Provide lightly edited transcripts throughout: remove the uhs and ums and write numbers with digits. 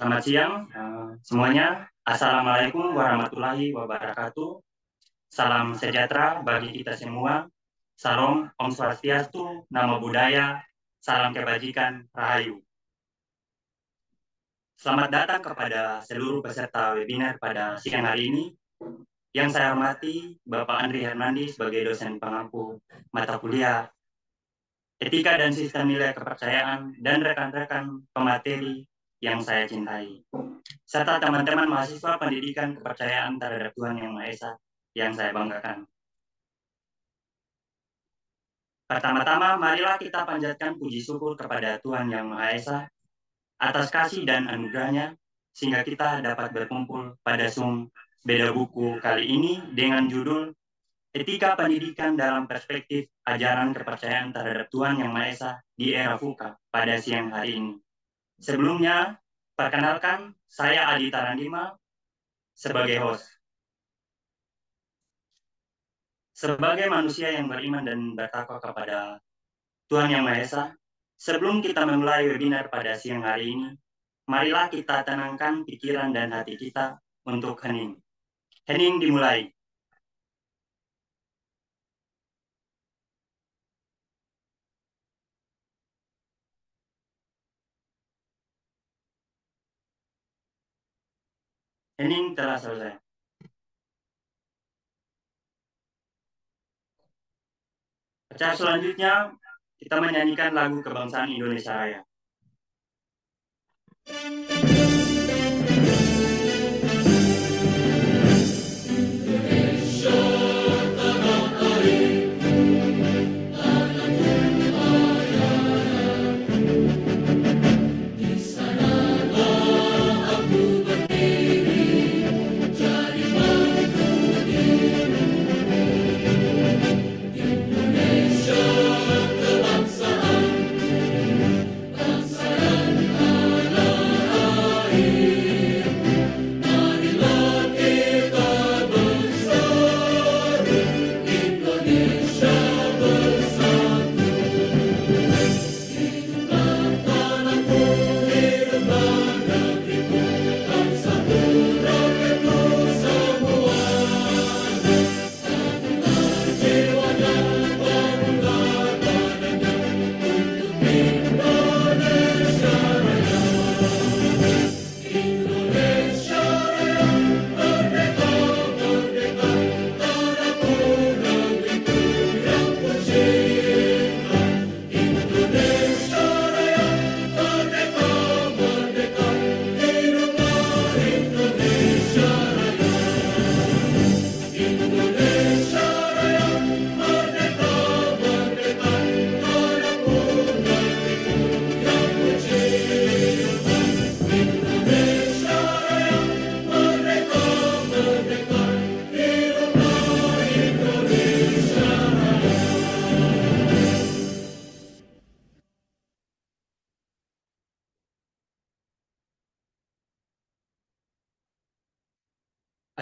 Selamat siang semuanya. Assalamualaikum warahmatullahi wabarakatuh. Salam sejahtera bagi kita semua. Salam Om Swastiastu, Namo Buddhaya, salam kebajikan, Rahayu. Selamat datang kepada seluruh peserta webinar pada siang hari ini. Yang saya hormati Bapak Andri Hernandi sebagai dosen pengampu mata kuliah Etika dan Sistem Nilai Kepercayaan dan rekan-rekan pemateri yang saya cintai, serta teman-teman mahasiswa pendidikan kepercayaan terhadap Tuhan Yang Maha Esa yang saya banggakan. Pertama-tama, marilah kita panjatkan puji syukur kepada Tuhan Yang Maha Esa atas kasih dan anugerahnya, sehingga kita dapat berkumpul pada Zoom Beda Buku kali ini dengan judul Etika Pendidikan dalam Perspektif Ajaran Kepercayaan terhadap Tuhan Yang Maha Esa di Era VUCA pada siang hari ini. Sebelumnya, perkenalkan, saya Adi Tarandima sebagai host. Sebagai manusia yang beriman dan bertakwa kepada Tuhan Yang Maha Esa, sebelum kita memulai webinar pada siang hari ini, marilah kita tenangkan pikiran dan hati kita untuk hening. Hening dimulai. Hening telah selesai. Acara selanjutnya, kita menyanyikan lagu kebangsaan Indonesia Raya.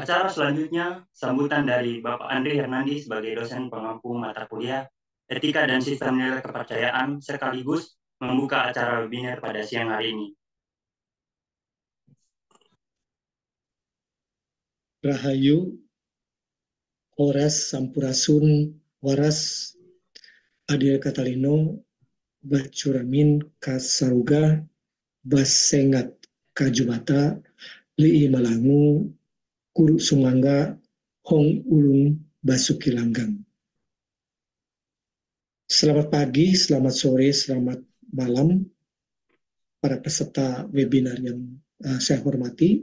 Acara selanjutnya, sambutan dari Bapak Andri Hernandi sebagai dosen pengampu mata kuliah Etika dan Sistem Nilai Kepercayaan sekaligus membuka acara webinar pada siang hari ini. Rahayu, Horas Sampurasun, Waras Adil Katalino, Bacuramin Kasaruga, Basengat Kajubata, Li'i Malangu, Kuru Sumangga, Hong Ulun Basuki Langgang. Selamat pagi, selamat sore, selamat malam para peserta webinar yang saya hormati.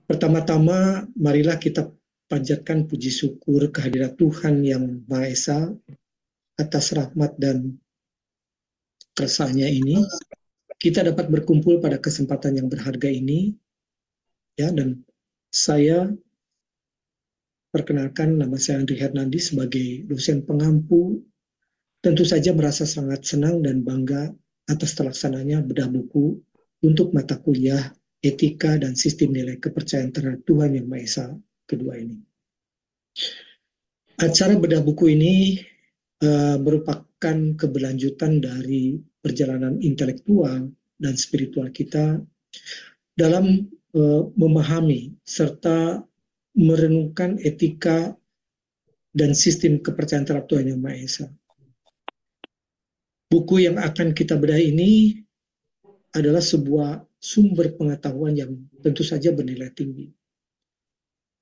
Pertama-tama, marilah kita panjatkan puji syukur kehadirat Tuhan Yang Maha Esa atas rahmat dan keresahannya ini. Kita dapat berkumpul pada kesempatan yang berharga ini, ya, dan saya perkenalkan, nama saya Andri Hernandi sebagai dosen pengampu. Tentu saja merasa sangat senang dan bangga atas terlaksananya bedah buku untuk mata kuliah Etika dan Sistem Nilai Kepercayaan terhadap Tuhan Yang Maha Esa kedua ini. Acara bedah buku ini merupakan keberlanjutan dari perjalanan intelektual dan spiritual kita dalam memahami serta merenungkan etika dan sistem kepercayaan terhadap Tuhan Yang Maha Esa. Buku yang akan kita bedah ini adalah sebuah sumber pengetahuan yang tentu saja bernilai tinggi,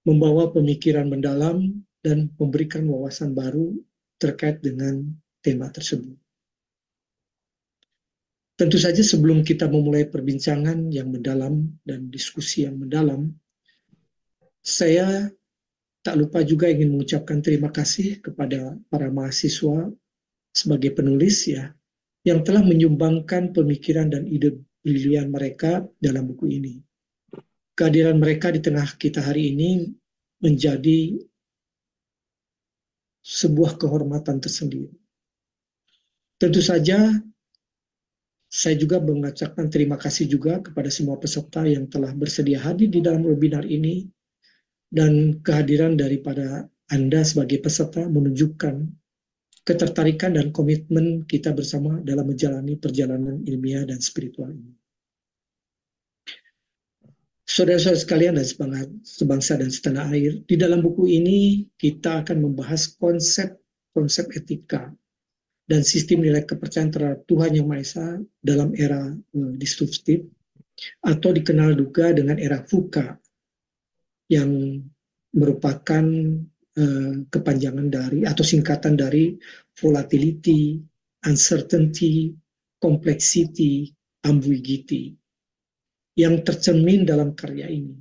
membawa pemikiran mendalam dan memberikan wawasan baru terkait dengan tema tersebut. Tentu saja sebelum kita memulai perbincangan yang mendalam dan diskusi yang mendalam, saya tak lupa juga ingin mengucapkan terima kasih kepada para mahasiswa sebagai penulis ya, yang telah menyumbangkan pemikiran dan ide brilian mereka dalam buku ini. Kehadiran mereka di tengah kita hari ini menjadi sebuah kehormatan tersendiri. Tentu saja saya juga mengucapkan terima kasih juga kepada semua peserta yang telah bersedia hadir di dalam webinar ini, dan kehadiran daripada Anda sebagai peserta menunjukkan ketertarikan dan komitmen kita bersama dalam menjalani perjalanan ilmiah dan spiritual ini. Saudara-saudara sekalian dan sebangsa dan setanah air, di dalam buku ini kita akan membahas konsep etika dan sistem nilai kepercayaan terhadap Tuhan Yang Maha Esa dalam era disruptif, atau dikenal juga dengan era VUCA, yang merupakan kepanjangan dari atau singkatan dari volatility, uncertainty, complexity, ambiguity, yang tercermin dalam karya ini.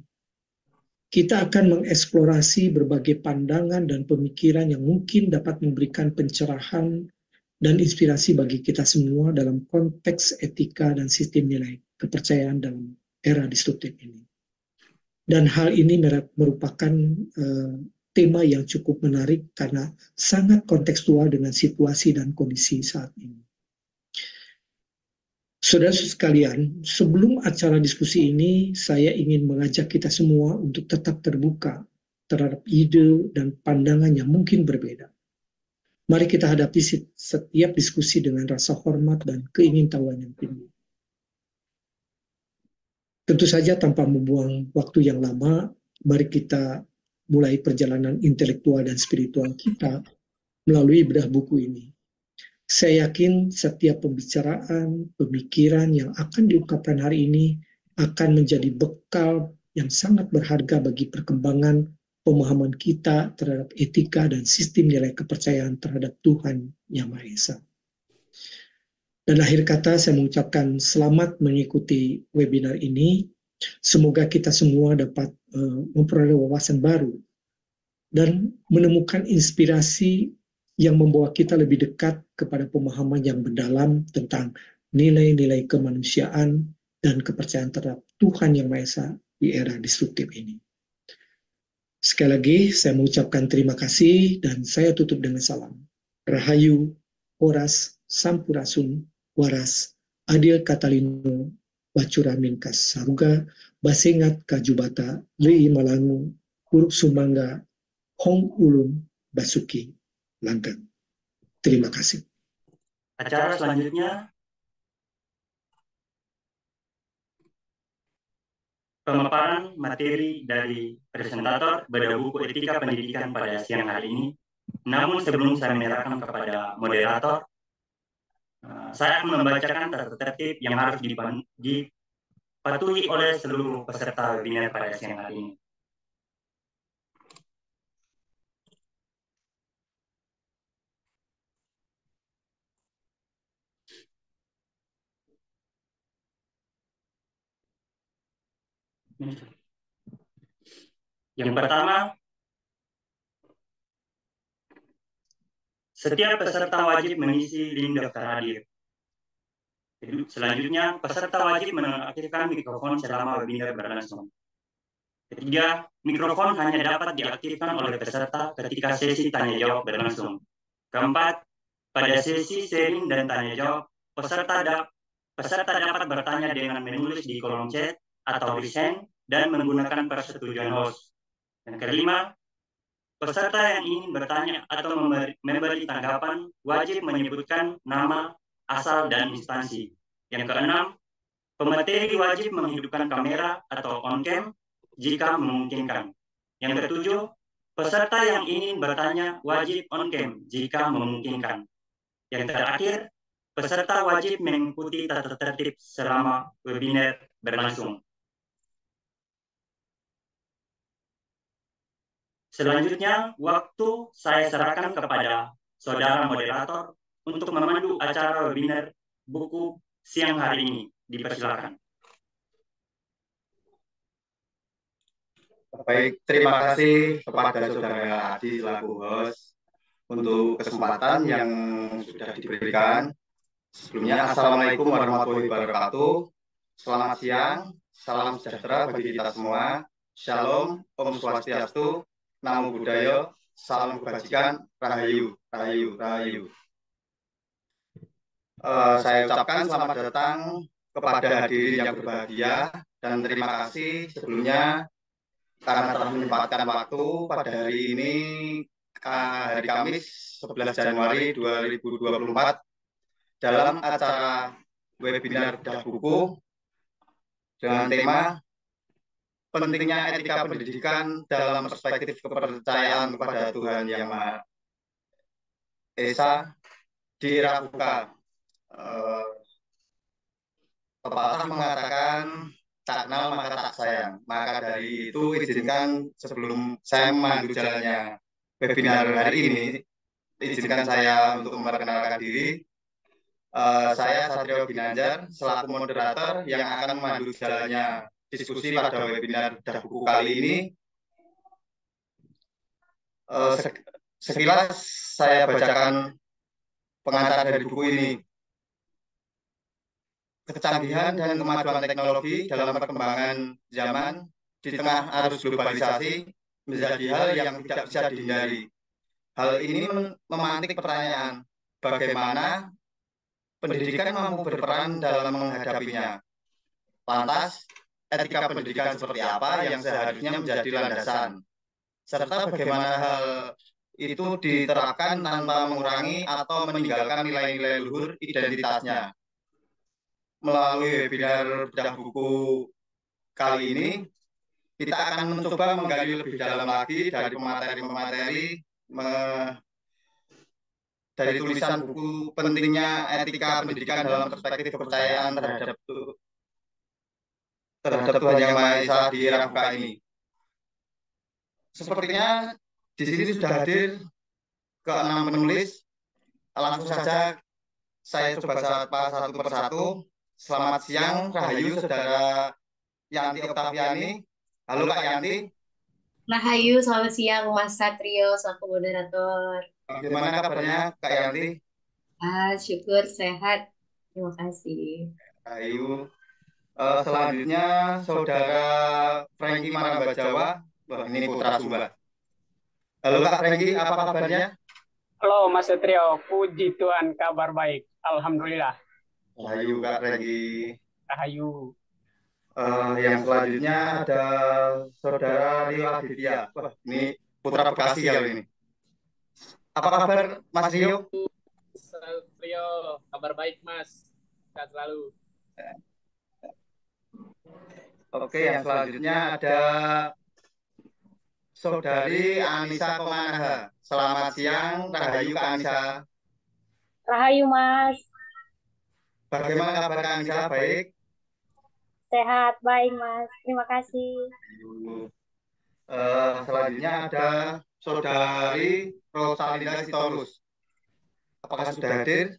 Kita akan mengeksplorasi berbagai pandangan dan pemikiran yang mungkin dapat memberikan pencerahan dan inspirasi bagi kita semua dalam konteks etika dan sistem nilai kepercayaan dalam era disruptif ini. Dan hal ini merupakan tema yang cukup menarik karena sangat kontekstual dengan situasi dan kondisi saat ini. Saudara sekalian, sebelum acara diskusi ini, saya ingin mengajak kita semua untuk tetap terbuka terhadap ide dan pandangan yang mungkin berbeda. Mari kita hadapi setiap diskusi dengan rasa hormat dan keingintahuan yang tinggi. Tentu saja tanpa membuang waktu yang lama, mari kita mulai perjalanan intelektual dan spiritual kita melalui bedah buku ini. Saya yakin setiap pembicaraan, pemikiran yang akan diungkapkan hari ini akan menjadi bekal yang sangat berharga bagi perkembangan pemahaman kita terhadap etika dan sistem nilai kepercayaan terhadap Tuhan Yang Maha Esa. Dan akhir kata saya mengucapkan selamat mengikuti webinar ini. Semoga kita semua dapat memperoleh wawasan baru dan menemukan inspirasi yang membawa kita lebih dekat kepada pemahaman yang mendalam tentang nilai-nilai kemanusiaan dan kepercayaan terhadap Tuhan Yang Maha Esa di era disruptif ini. Sekali lagi, saya mengucapkan terima kasih dan saya tutup dengan salam. Rahayu, Horas, Sampurasun, Waras, Adil Katalino, Wacuramin Kas Saruga, Basengat Kajubata, Lei Malangu, Uruk Sumangga, Hong Ulum, Basuki, Langgang. Terima kasih. Acara selanjutnya pemaparan materi dari presentator bedah buku etika pendidikan pada siang hari ini. Namun sebelum saya menyerahkan kepada moderator, saya akan membacakan tata tertib yang harus dipatuhi oleh seluruh peserta webinar pada siang hari ini. Yang pertama, setiap peserta wajib mengisi link daftar hadir. Selanjutnya, peserta wajib menonaktifkan mikrofon selama webinar berlangsung. Ketiga, mikrofon hanya dapat diaktifkan oleh peserta ketika sesi tanya jawab berlangsung. Keempat, pada sesi sharing dan tanya jawab, peserta dapat bertanya dengan menulis di kolom chat atau resend dan menggunakan persetujuan host. Yang kelima, peserta yang ingin bertanya atau memberi tanggapan wajib menyebutkan nama, asal, dan instansi. Yang keenam, Pemateri wajib menghidupkan kamera atau on-cam jika memungkinkan. Yang ketujuh, peserta yang ingin bertanya wajib on-cam jika memungkinkan. Yang terakhir, peserta wajib mengikuti tata tertib selama webinar berlangsung. Selanjutnya, waktu saya serahkan kepada saudara moderator untuk memandu acara webinar buku siang hari ini. Dipersilakan. Baik, terima kasih kepada saudara Adi selaku host untuk kesempatan yang sudah diberikan. Sebelumnya, Assalamualaikum warahmatullahi wabarakatuh. Selamat siang, salam sejahtera bagi kita semua. Shalom, Om Swastiastu, Namo Buddhaya, salam kebajikan, Rahayu, Rahayu, Rahayu. Saya ucapkan selamat datang kepada hadirin yang berbahagia dan terima kasih sebelumnya karena telah menyempatkan waktu pada hari ini, hari Kamis 11 Januari 2024 dalam acara webinar bedah buku dengan tema pentingnya etika pendidikan dalam perspektif kepercayaan kepada Tuhan Yang Maha Esa di era VUCA. Pepatah mengatakan tak kenal maka tak sayang. Maka dari itu izinkan sebelum saya memandu jalannya webinar hari ini, izinkan saya untuk memperkenalkan diri. Saya Satrio Ginanjar selaku moderator yang akan memandu jalannya diskusi pada webinar bedah buku kali ini. Sekilas saya bacakan pengantar dari buku ini. Kecanggihan dan kemajuan teknologi dalam perkembangan zaman di tengah arus globalisasi menjadi hal yang tidak bisa dihindari. Hal ini memantik pertanyaan, bagaimana pendidikan mampu berperan dalam menghadapinya. Lantas, etika pendidikan seperti apa yang seharusnya menjadi landasan, serta bagaimana hal itu diterapkan tanpa mengurangi atau meninggalkan nilai-nilai luhur identitasnya. Melalui webinar bedah buku kali ini, kita akan mencoba menggali lebih dalam lagi dari pemateri-pemateri dari tulisan buku pentingnya etika pendidikan dalam perspektif kepercayaan terhadap Tuhan Yang Maha Esa di era VUCA ini. Sepertinya di sini sudah hadir ke-6 penulis. Langsung saja saya coba sapa satu persatu. Selamat siang, Rahayu, Saudara Yanti Oktaviani. Halo Kak Yanti. Rahayu, selamat siang Mas Satrio, selaku moderator. Bagaimana kabarnya Kak Yanti? Syukur sehat, terima kasih. Rahayu. Selanjutnya Saudara Franky Maramba Jawa. Wah, ini putra Sumba. Halo Kak Franky, apa kabarnya? Halo Mas Satrio, puji Tuhan, kabar baik, alhamdulillah. Rahayu Kak Franky. Rahayu. Yang selanjutnya ada Saudara Rio Aditya. Wah, ini putra Bekasi kali ini. Apa kabar Mas Rio? Satrio, kabar baik Mas, sehat selalu. Oke, yang selanjutnya ada Saudari Anissa Komanaha. Selamat siang, Rahayu Kak Anissa. Rahayu Mas, Bagaimana kabar Kak Anissa? Baik? sehat, baik Mas, terima kasih. Selanjutnya ada Saudari Rosalinda Sitorus. Apakah sudah hadir?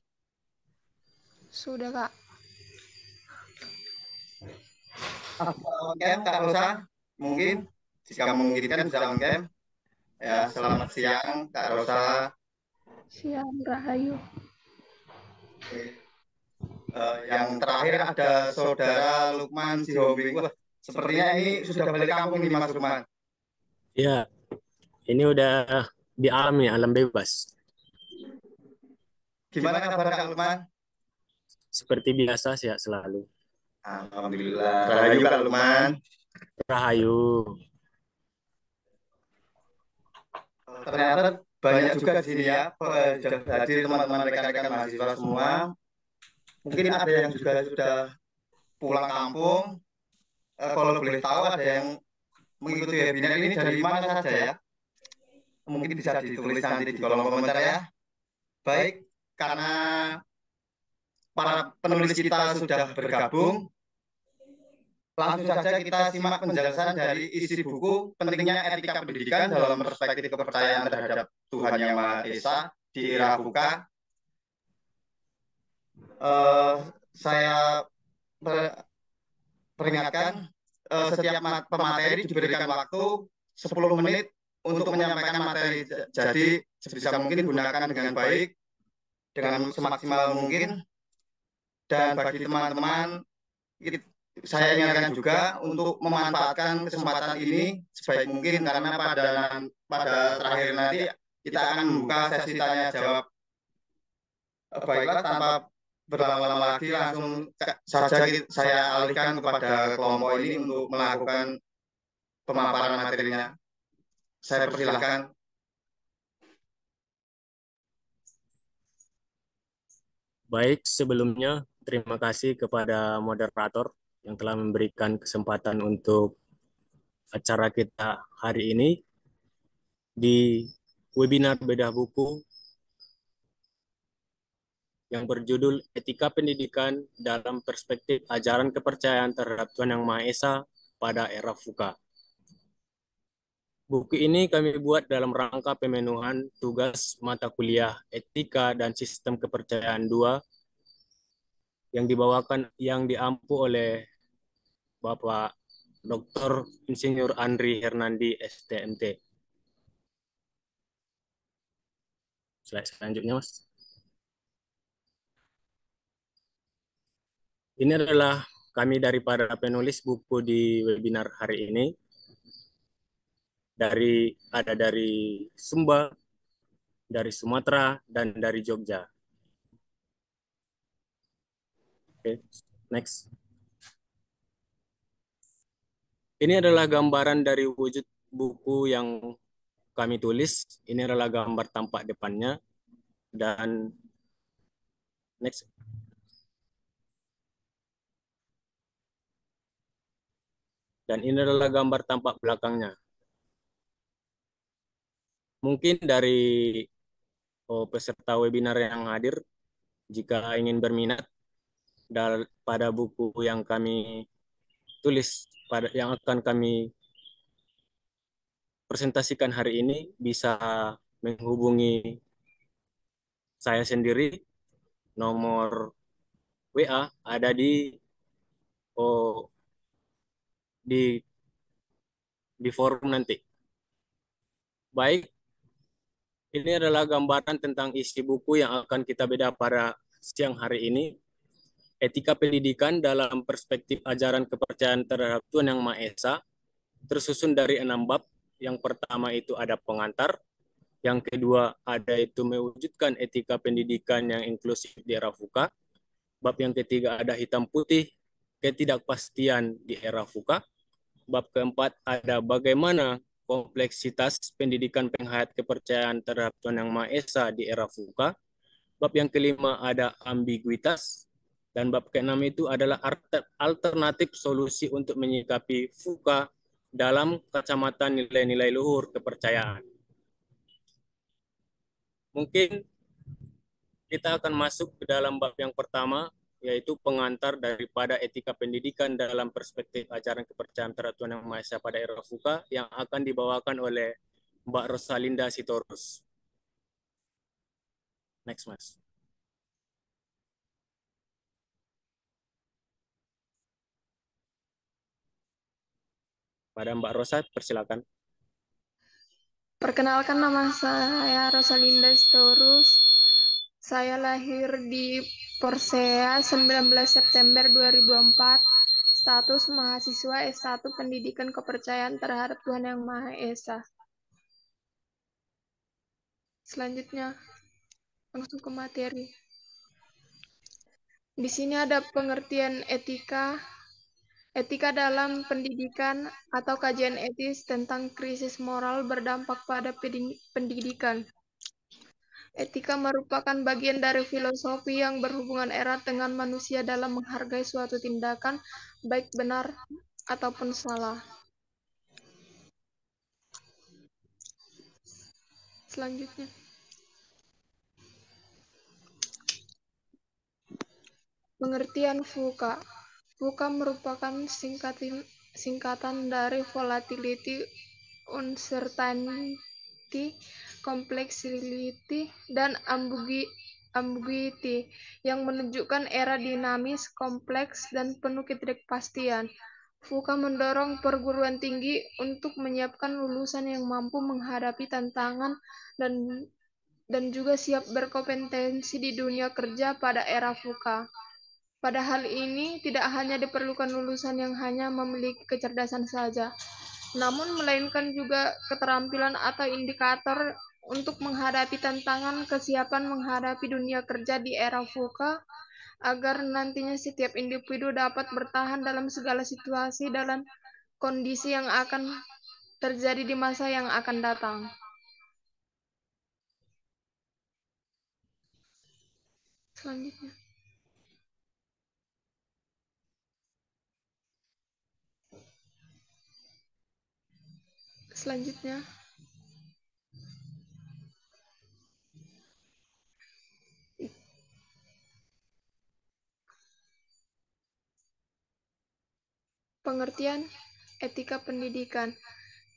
Sudah, Kak. On-cam, Kak Rosa? Mungkin? Jika memungkinkan bisa on-cam. Ya, selamat siang, Kak Rosa. Siang, Rahayu. Yang terakhir ada Saudara Lukman Sihombing. Wah, sepertinya ini sudah balik kampung nih Mas Lukman. Ya, ini udah di alam nih, alam bebas. Gimana kabar Kak Lukman? Seperti biasa, sehat selalu. Alhamdulillah. Rahayu Kak Lukman. Rahayu. Ternyata banyak juga di sini ya, hadir teman-teman rekan-rekan mahasiswa semua. Mungkin ada yang juga sudah pulang kampung, kalau boleh tahu ada yang mengikuti webinar ini dari mana saja ya? Mungkin bisa ditulis nanti di kolom komentar ya. Baik, karena para penulis kita sudah bergabung, langsung saja kita simak penjelasan dari isi buku Pentingnya Etika Pendidikan dalam Perspektif Kepercayaan Terhadap Tuhan Yang Maha Esa di Era Buka. Saya peringatkan, setiap pemateri diberikan waktu 10 menit untuk menyampaikan materi. Jadi sebisa mungkin gunakan dengan baik, dengan semaksimal mungkin. Dan bagi teman-teman, saya ingatkan juga untuk memanfaatkan kesempatan ini sebaik mungkin, karena pada terakhir nanti kita akan membuka sesi tanya jawab. Baiklah, tanpa berlama-lama lagi, langsung saja saya alihkan kepada kelompok ini untuk melakukan pemaparan materinya. Saya persilahkan. Baik, sebelumnya terima kasih kepada moderator yang telah memberikan kesempatan untuk acara kita hari ini di webinar Bedah Buku yang berjudul Etika Pendidikan dalam Perspektif Ajaran Kepercayaan Terhadap Tuhan Yang Maha Esa pada Era VUCA. Buku ini kami buat dalam rangka pemenuhan tugas mata kuliah Etika dan Sistem Kepercayaan 2 yang diampu oleh Bapak Dr. Insinyur Andri Hernandi STMT. Slide selanjutnya, Mas. Ini adalah kami daripada penulis buku di webinar hari ini. Ada dari Sumba, dari Sumatera, dan dari Jogja. Oke, next. Ini adalah gambaran dari wujud buku yang kami tulis. Ini adalah gambar tampak depannya. Dan next. Dan ini adalah gambar tampak belakangnya. Mungkin dari peserta webinar yang hadir, jika ingin berminat pada buku yang kami tulis, yang akan kami presentasikan hari ini, bisa menghubungi saya sendiri. Nomor WA ada di forum nanti. Baik, ini adalah gambaran tentang isi buku yang akan kita bedah pada siang hari ini. Etika Pendidikan dalam Perspektif Ajaran Kepercayaan Terhadap Tuhan Yang Maha Esa, tersusun dari 6 bab. Yang pertama itu ada pengantar, yang kedua ada itu mewujudkan etika pendidikan yang inklusif di era VUCA. Bab yang ketiga ada hitam putih, ketidakpastian di era VUCA. Bab keempat ada bagaimana kompleksitas pendidikan penghayat kepercayaan terhadap Tuhan Yang Maha Esa di era VUCA. Bab yang kelima ada ambiguitas. Dan bab keenam itu adalah alternatif solusi untuk menyikapi VUCA dalam kacamata nilai-nilai luhur kepercayaan. Mungkin kita akan masuk ke dalam bab yang pertama, yaitu pengantar daripada etika pendidikan dalam perspektif ajaran kepercayaan terhadap Tuhan Yang Maha Esa pada era VUCA, yang akan dibawakan oleh Mbak Rosalinda Sitorus. Next, Mas. Pada Mbak Rosa, persilakan. Perkenalkan, nama saya Rosalinda Sitorus. Saya lahir di Persea 19 September 2004. Status mahasiswa S1 Pendidikan Kepercayaan Terhadap Tuhan Yang Maha Esa. Selanjutnya, langsung ke materi. Di sini ada pengertian etika. Etika dalam pendidikan atau kajian etis tentang krisis moral berdampak pada pendidikan. Etika merupakan bagian dari filosofi yang berhubungan erat dengan manusia dalam menghargai suatu tindakan, baik benar ataupun salah. Selanjutnya, pengertian VUCA. VUCA merupakan singkatan dari volatility, uncertainty, complexity, dan ambiguity, yang menunjukkan era dinamis, kompleks, dan penuh ketidakpastian. VUCA mendorong perguruan tinggi untuk menyiapkan lulusan yang mampu menghadapi tantangan dan juga siap berkompetensi di dunia kerja pada era VUCA. Pada hal ini, tidak hanya diperlukan lulusan yang hanya memiliki kecerdasan saja, namun melainkan juga keterampilan atau indikator untuk menghadapi tantangan kesiapan menghadapi dunia kerja di era VUCA, agar nantinya setiap individu dapat bertahan dalam segala situasi dalam kondisi yang akan terjadi di masa yang akan datang. Selanjutnya. Pengertian etika pendidikan.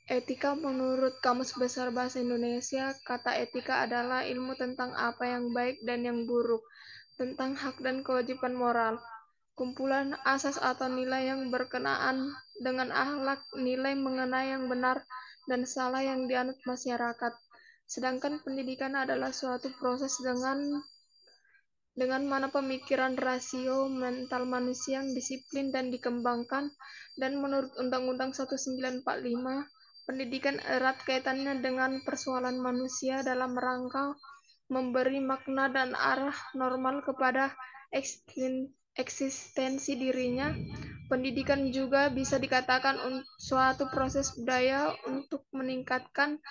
Etika menurut Kamus Besar Bahasa Indonesia, kata etika adalah ilmu tentang apa yang baik dan yang buruk, tentang hak dan kewajiban moral, kumpulan asas atau nilai yang berkenaan dengan akhlak, nilai mengenai yang benar dan salah yang dianut masyarakat. Sedangkan pendidikan adalah suatu proses dengan mana pemikiran rasio mental manusia yang disiplin dan dikembangkan, dan menurut Undang-Undang 1945, pendidikan erat kaitannya dengan persoalan manusia dalam rangka memberi makna dan arah normal kepada eksistensi dirinya. Pendidikan juga bisa dikatakan suatu proses budaya untuk meningkatkan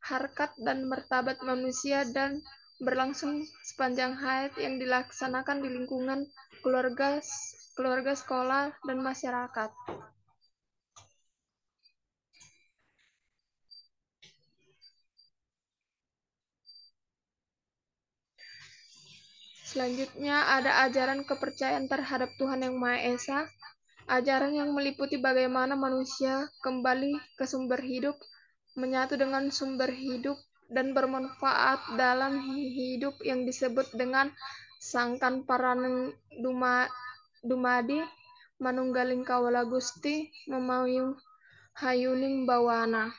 harkat dan martabat manusia dan berlangsung sepanjang hayat yang dilaksanakan di lingkungan keluarga, sekolah, dan masyarakat. Selanjutnya ada ajaran kepercayaan terhadap Tuhan Yang Maha Esa, ajaran yang meliputi bagaimana manusia kembali ke sumber hidup, menyatu dengan sumber hidup, dan bermanfaat dalam hidup yang disebut dengan Sangkan Paraneng Dumadi, Manunggaling Kawula Gusti, Mamayu Hayuning Bawana.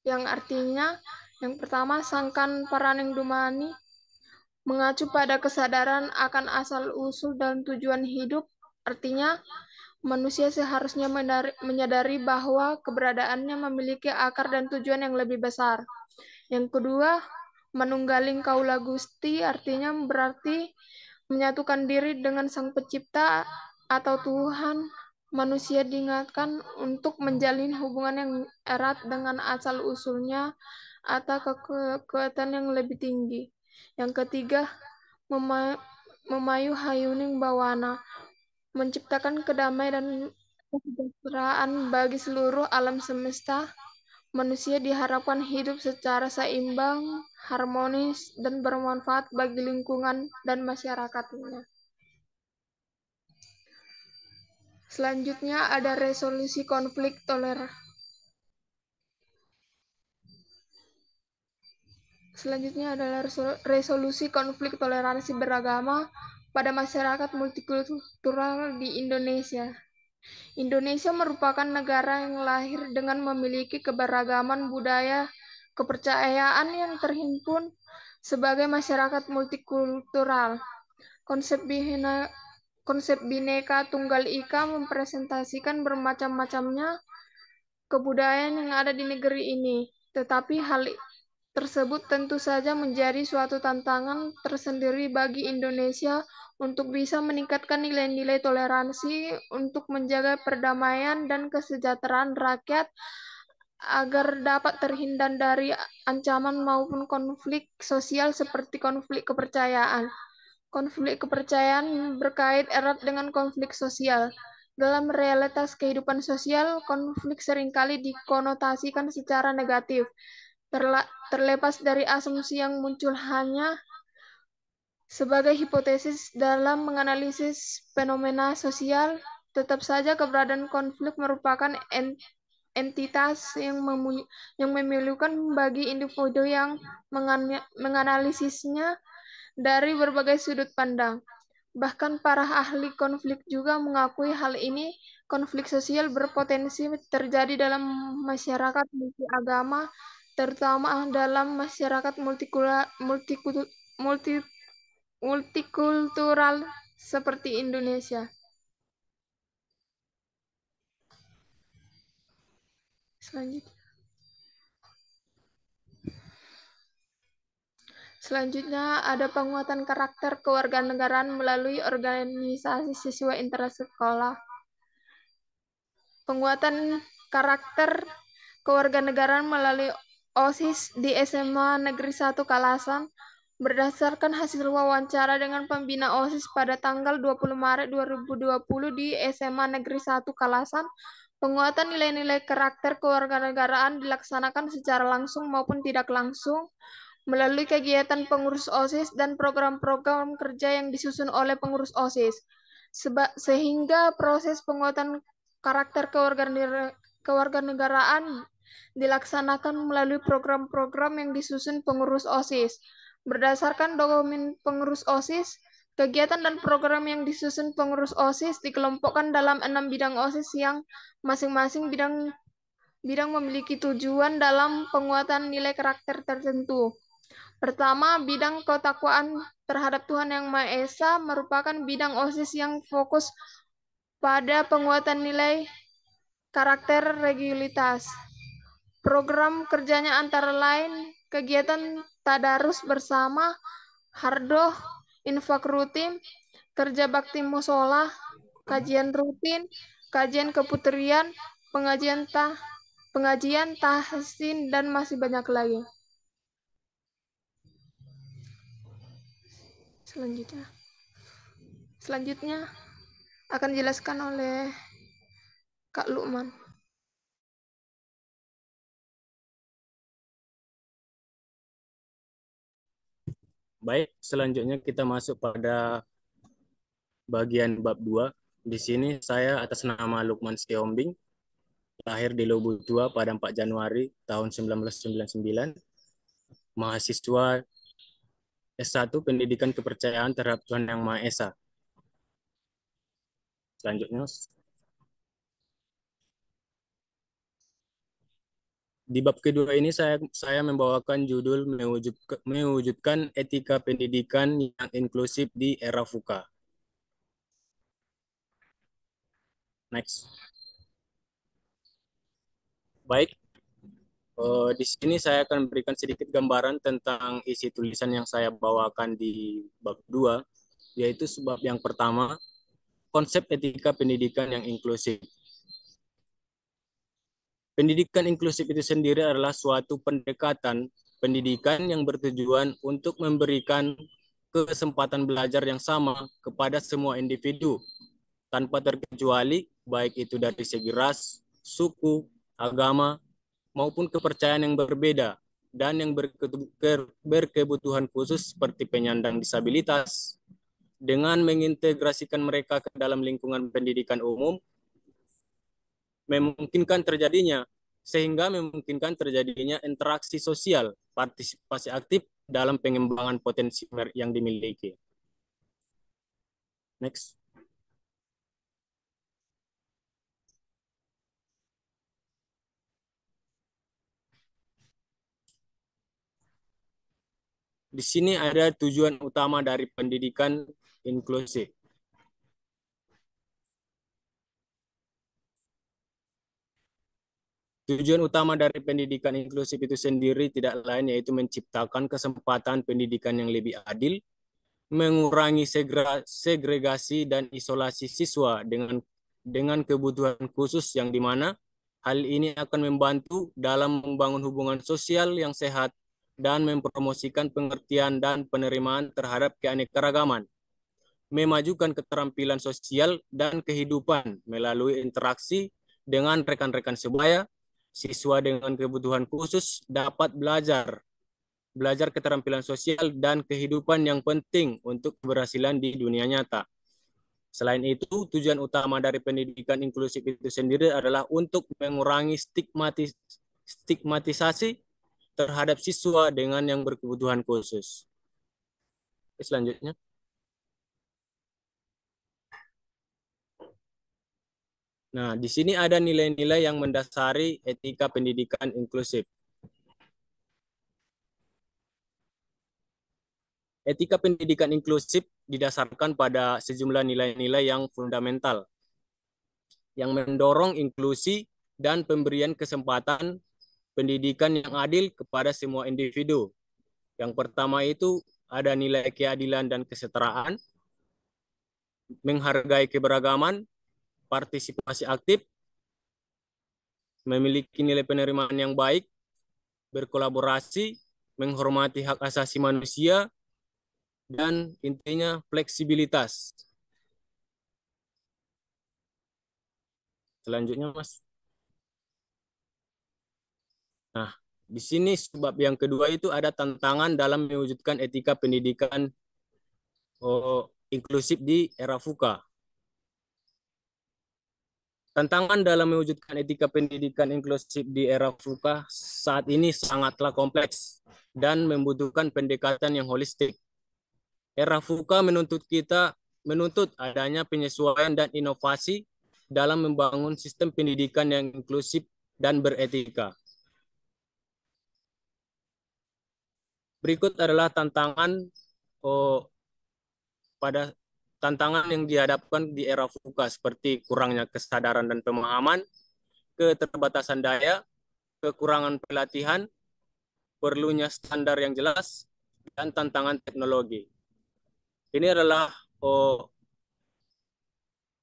Yang artinya, yang pertama, Sangkan Paraneng Dumani mengacu pada kesadaran akan asal-usul dan tujuan hidup. Artinya, manusia seharusnya menyadari bahwa keberadaannya memiliki akar dan tujuan yang lebih besar. Yang kedua, Manunggaling Kawula Gusti artinya berarti menyatukan diri dengan Sang Pencipta atau Tuhan. Manusia diingatkan untuk menjalin hubungan yang erat dengan asal-usulnya atau kekuatan yang lebih tinggi. Yang ketiga, Mamayu Hayuning Bawana, menciptakan kedamaian dan kesejahteraan bagi seluruh alam semesta. Manusia diharapkan hidup secara seimbang, harmonis, dan bermanfaat bagi lingkungan dan masyarakatnya. Selanjutnya ada resolusi konflik toleransi. Selanjutnya adalah resolusi konflik toleransi beragama pada masyarakat multikultural di Indonesia. Indonesia merupakan negara yang lahir dengan memiliki keberagaman budaya, kepercayaan yang terhimpun sebagai masyarakat multikultural. Konsep Bhinneka Tunggal Ika mempresentasikan bermacam-macamnya kebudayaan yang ada di negeri ini, tetapi hal tersebut tentu saja menjadi suatu tantangan tersendiri bagi Indonesia untuk bisa meningkatkan nilai-nilai toleransi untuk menjaga perdamaian dan kesejahteraan rakyat agar dapat terhindar dari ancaman maupun konflik sosial seperti konflik kepercayaan. Konflik kepercayaan berkait erat dengan konflik sosial. Dalam realitas kehidupan sosial, konflik seringkali dikonotasikan secara negatif. Terlepas dari asumsi yang muncul hanya sebagai hipotesis dalam menganalisis fenomena sosial, tetap saja keberadaan konflik merupakan entitas yang memilukan bagi individu yang menganalisisnya dari berbagai sudut pandang. Bahkan para ahli konflik juga mengakui hal ini. Konflik sosial berpotensi terjadi dalam masyarakat multiagama, terutama dalam masyarakat multikultural seperti Indonesia. Selanjutnya ada penguatan karakter kewarganegaraan melalui organisasi siswa intersekolah. Penguatan karakter kewarganegaraan melalui OSIS di SMA Negeri 1 Kalasan berdasarkan hasil wawancara dengan pembina OSIS pada tanggal 20 Maret 2020 di SMA Negeri 1 Kalasan. Penguatan nilai-nilai karakter kewarganegaraan dilaksanakan secara langsung maupun tidak langsung melalui kegiatan pengurus OSIS dan program-program kerja yang disusun oleh pengurus OSIS. Sehingga proses penguatan karakter kewarganegaraan dilaksanakan melalui program-program yang disusun pengurus OSIS. Berdasarkan dokumen pengurus OSIS, kegiatan dan program yang disusun pengurus OSIS dikelompokkan dalam 6 bidang OSIS yang masing-masing bidang memiliki tujuan dalam penguatan nilai karakter tertentu. Pertama, bidang ketakwaan terhadap Tuhan Yang Maha Esa merupakan bidang OSIS yang fokus pada penguatan nilai karakter religiusitas. Program kerjanya antara lain kegiatan tadarus bersama, hardoh, infak rutin, kerja bakti musola, kajian rutin, kajian keputrian, pengajian tahsin, dan masih banyak lagi. Selanjutnya akan dijelaskan oleh Kak Lukman. Baik, selanjutnya kita masuk pada bagian bab 2. Di sini saya atas nama Lukman Siombing, lahir di Lobutua pada 4 Januari tahun 1999, mahasiswa S1 Pendidikan Kepercayaan Terhadap Tuhan Yang Maha Esa. Selanjutnya, di bab kedua ini saya membawakan judul mewujudkan etika pendidikan yang inklusif di era VUCA. Next. Baik, di sini saya akan memberikan sedikit gambaran tentang isi tulisan yang saya bawakan di bab 2, yaitu sebab yang pertama, konsep etika pendidikan yang inklusif. Pendidikan inklusif itu sendiri adalah suatu pendekatan pendidikan yang bertujuan untuk memberikan kesempatan belajar yang sama kepada semua individu, tanpa terkecuali, baik itu dari segi ras, suku, agama, maupun kepercayaan yang berbeda, dan yang berkebutuhan khusus seperti penyandang disabilitas, dengan mengintegrasikan mereka ke dalam lingkungan pendidikan umum, memungkinkan terjadinya interaksi sosial, partisipasi aktif dalam pengembangan potensi yang dimiliki. Next. Di sini ada tujuan utama dari pendidikan inklusif. Tujuan utama dari pendidikan inklusif itu sendiri tidak lain yaitu menciptakan kesempatan pendidikan yang lebih adil, mengurangi segregasi dan isolasi siswa dengan kebutuhan khusus yang dimana Hal ini akan membantu dalam membangun hubungan sosial yang sehat dan mempromosikan pengertian dan penerimaan terhadap keanekaragaman, memajukan keterampilan sosial dan kehidupan melalui interaksi dengan rekan-rekan sebaya. Siswa dengan kebutuhan khusus dapat belajar keterampilan sosial dan kehidupan yang penting untuk keberhasilan di dunia nyata. Selain itu, tujuan utama dari pendidikan inklusif itu sendiri adalah untuk mengurangi stigmatisasi terhadap siswa dengan yang berkebutuhan khusus. Selanjutnya. Nah, di sini ada nilai-nilai yang mendasari etika pendidikan inklusif. Etika pendidikan inklusif didasarkan pada sejumlah nilai-nilai yang fundamental, yang mendorong inklusi dan pemberian kesempatan pendidikan yang adil kepada semua individu. Yang pertama itu ada nilai keadilan dan kesetaraan, menghargai keberagaman, partisipasi aktif, memiliki nilai penerimaan yang baik, berkolaborasi, menghormati hak asasi manusia, dan intinya fleksibilitas. Selanjutnya, Mas. Nah, di sini sebab yang kedua itu ada tantangan dalam mewujudkan etika pendidikan inklusif di era VUCA. Tantangan dalam mewujudkan etika pendidikan inklusif di era VUCA saat ini sangatlah kompleks dan membutuhkan pendekatan yang holistik. Era VUCA menuntut adanya penyesuaian dan inovasi dalam membangun sistem pendidikan yang inklusif dan beretika. Berikut adalah tantangan yang dihadapkan di era VUCA seperti kurangnya kesadaran dan pemahaman, keterbatasan daya, kekurangan pelatihan, perlunya standar yang jelas, dan tantangan teknologi. Ini adalah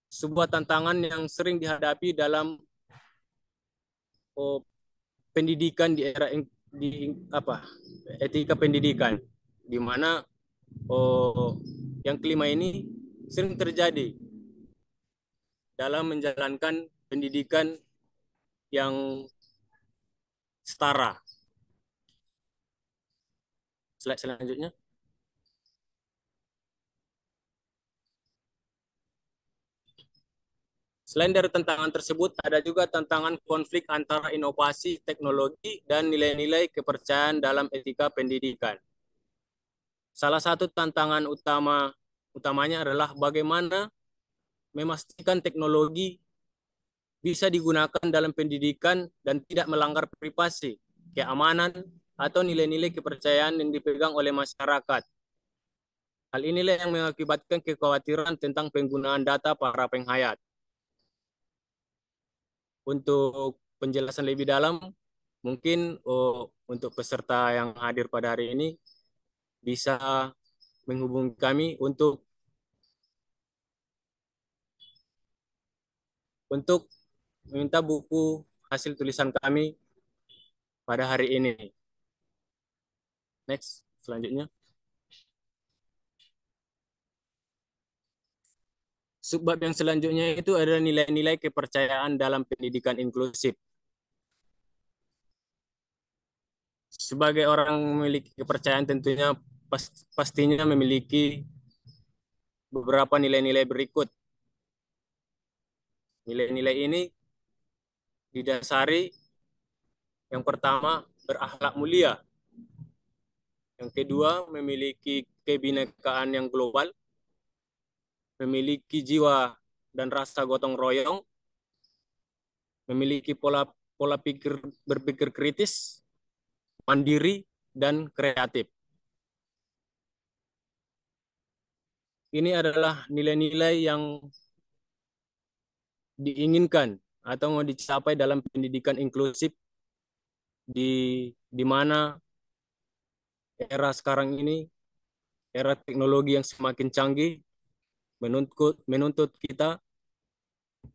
sebuah tantangan yang sering dihadapi dalam pendidikan di era etika pendidikan, di mana yang kelima ini sering terjadi dalam menjalankan pendidikan yang setara. Slide selanjutnya. Selain dari tantangan tersebut, ada juga tantangan konflik antara inovasi, teknologi, dan nilai-nilai kepercayaan dalam etika pendidikan. Salah satu tantangan utamanya adalah bagaimana memastikan teknologi bisa digunakan dalam pendidikan dan tidak melanggar privasi, keamanan, atau nilai-nilai kepercayaan yang dipegang oleh masyarakat. Hal inilah yang mengakibatkan kekhawatiran tentang penggunaan data para penghayat. Untuk penjelasan lebih dalam, mungkin untuk peserta yang hadir pada hari ini bisa menghubungi kami untuk meminta buku hasil tulisan kami pada hari ini. Next, selanjutnya. Subbab yang selanjutnya itu adalah nilai-nilai kepercayaan dalam pendidikan inklusif. Sebagai orang memiliki kepercayaan tentunya pastinya memiliki beberapa nilai-nilai berikut. Nilai-nilai ini didasari yang pertama berakhlak mulia. Yang kedua memiliki kebinekaan yang global. Memiliki jiwa dan rasa gotong royong, memiliki pola berpikir kritis, mandiri, dan kreatif. Ini adalah nilai-nilai yang diinginkan atau mau dicapai dalam pendidikan inklusif di mana era sekarang ini, era teknologi yang semakin canggih, menuntut kita,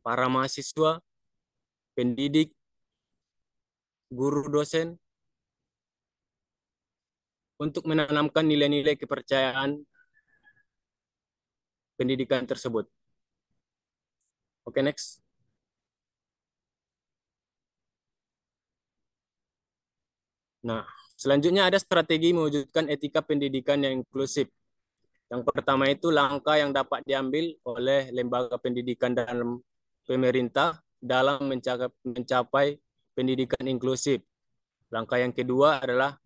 para mahasiswa, pendidik, guru dosen untuk menanamkan nilai-nilai kepercayaan pendidikan tersebut. Oke, next. Nah, selanjutnya ada strategi mewujudkan etika pendidikan yang inklusif. Yang pertama itu langkah yang dapat diambil oleh lembaga pendidikan dalam pemerintah dalam mencapai pendidikan inklusif. Langkah yang kedua adalah